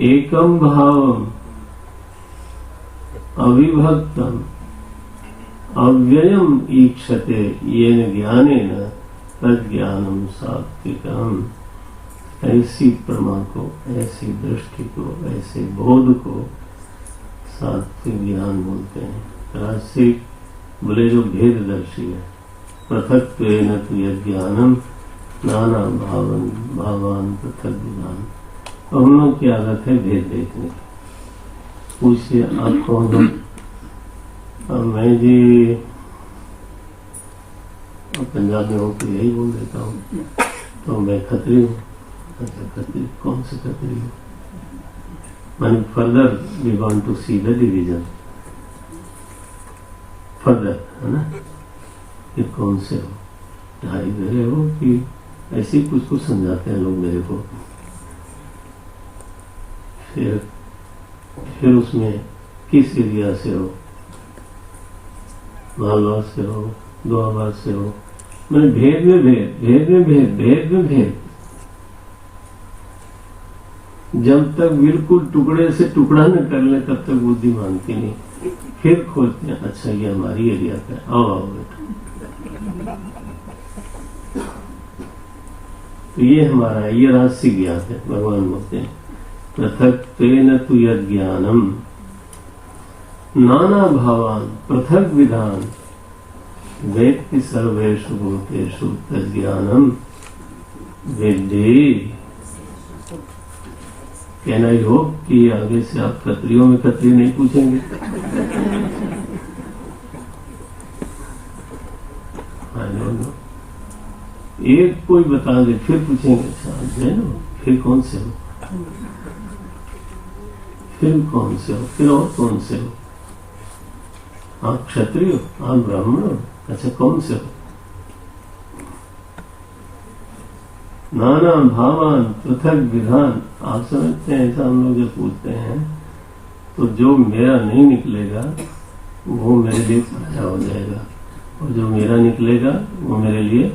एकम भावम अविभक्तम अव्ययम ईक्षते येन ज्ञानेन तज्ज्ञानम सात्विकम। ऐसी प्रमा को, ऐसी दृष्टि को, ऐसे बोध को सात्विक ज्ञान बोलते हैं। राजसिक बोले जो भेददर्शी है। पृथक्त्वेन तु यज्ञानम नाना भावान पृथक ज्ञान। और हम लोग की आदत है भेद देखने की। पूछिए आप कौन हो? अब मैं जी पंजाब में हूँ तो यही बोल देता हूँ, तो मैं खत्री हूँ। अच्छा खत्री, कौन से खत्री हो? मैंने further we want to see the division further, है ना? ये कौन से हो? ढाई मेरे हो कि ऐसे ही कुछ कुछ समझाते हैं लोग मेरे को। फिर उसमें किस एरिया से हो? मालवा से हो, दुआबाद से हो? मैंने भेद में भेद, भेद में भेद, भेद में भेद। जब तक बिल्कुल टुकड़े से टुकड़ा न कर ले तब तक बुद्धि मानती नहीं। फिर खोलते हैं, अच्छा ये हमारी एरिया का है, आओ आओ बेटा। तो ये हमारा है, ये रहस्य ज्ञान है। भगवान बोलते हैं पृथक तेन तु यद ज्ञानम नाना भावान पृथक विधान वेत्ति सर्वेषु भूतेषु तज्ज्ञानम विद्धि। कहना ही हो कि आगे से आप खत्रियों में खत्री नहीं पूछेंगे। एक कोई बता दे फिर पूछेंगे, अच्छा जैन हो, फिर कौन से हो, फिर कौन से हो, फिर और कौन से हो? आप क्षत्रिय हो, आप ब्राह्मण हो, अच्छा कौन से हो? नाना भावान पृथक विधान। आप समझते हैं ऐसा हम लोग जब पूछते हैं तो जो मेरा नहीं निकलेगा वो मेरे लिए पराया हो जाएगा, और जो मेरा निकलेगा वो मेरे लिए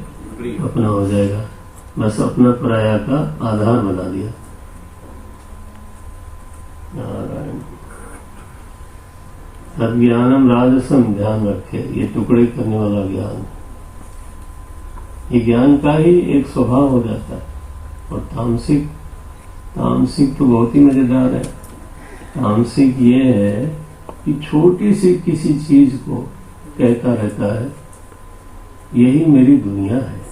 अपना हो जाएगा। बस अपना पराया का आधार बना दिया। ज्ञानम राजसम, ध्यान रखे ये टुकड़े करने वाला ज्ञान, ये ज्ञान का ही एक स्वभाव हो जाता है। और तामसिक, तामसिक तो बहुत ही मजेदार है। तामसिक ये है कि छोटी सी किसी चीज को कहता रहता है यही मेरी दुनिया है।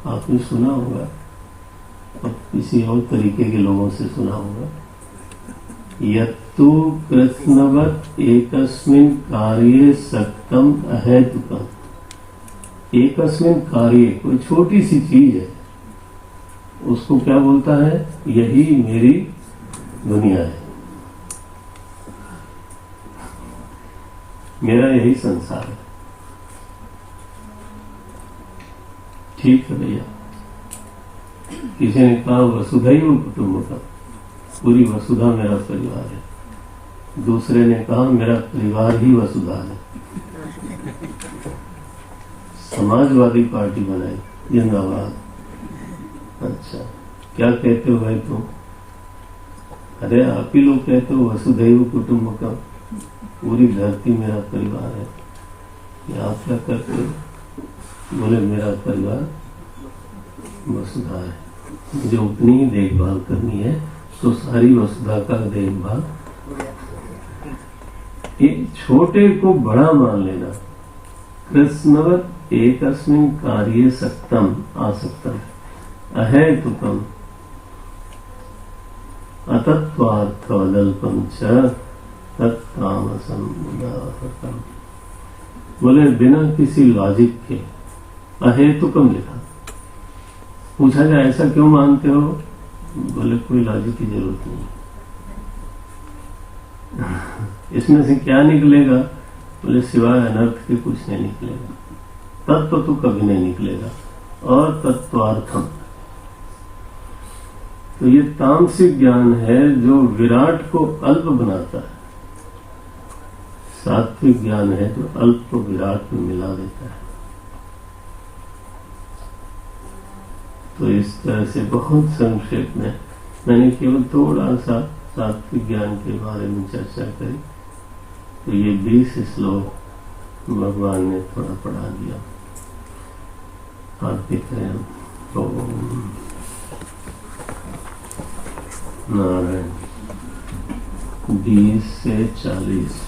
आपने सुना होगा, अब किसी और तरीके के लोगों से सुना होगा, यत्तु कृष्णवत् एकस्मिन् कार्ये सक्तम अहेतुकम्। एकस्मिन् कार्य, कोई छोटी सी चीज है, उसको क्या बोलता है? यही मेरी दुनिया है, मेरा यही संसार है। ठीक है भैया। किसी ने कहा वसुधैव कुटुंबकम्, पूरी वसुधा मेरा परिवार है। दूसरे ने कहा मेरा परिवार ही वसुधा है। समाजवादी पार्टी बनाई, जिंदाबाद। अच्छा क्या कहते हो भाई तुम? अरे आप ही लोग कहते हो वसुधैव कुटुंबकम्, पूरी धरती मेरा परिवार है। ये आप क्या करते हो? बोले मेरा परिवार वसुधा है, मुझे उतनी ही देखभाल करनी है तो सारी वसुधा का देखभाल। एक छोटे को बड़ा मान लेना। कृष्णवत् एकस्मिन् कार्ये सक्तम आसक्तम अहेतुकम् अतत्वार्थवदल्पं च तत्तामसम् उदाहृतम्। बोले बिना किसी लॉजिक के अहेतुकम लिखा। पूछा जाए ऐसा क्यों मानते हो? बोले कोई लॉजिक की जरूरत नहीं। इसमें से क्या निकलेगा? बोले सिवाय अनर्थ के कुछ नहीं निकलेगा। तत्व तो कभी नहीं निकलेगा। और तत्वार्थम, तो ये तामसिक ज्ञान है जो विराट को अल्प बनाता है। सात्विक ज्ञान है जो अल्प को विराट में मिला देता है। तो इस तरह से बहुत संक्षेप में मैंने केवल थोड़ा सा सात्विक ज्ञान के बारे में चर्चा करी। तो ये 20 श्लोक भगवान ने थोड़ा पढ़ा दिया। आप देख रहे हैं तो नारायण 20 से 40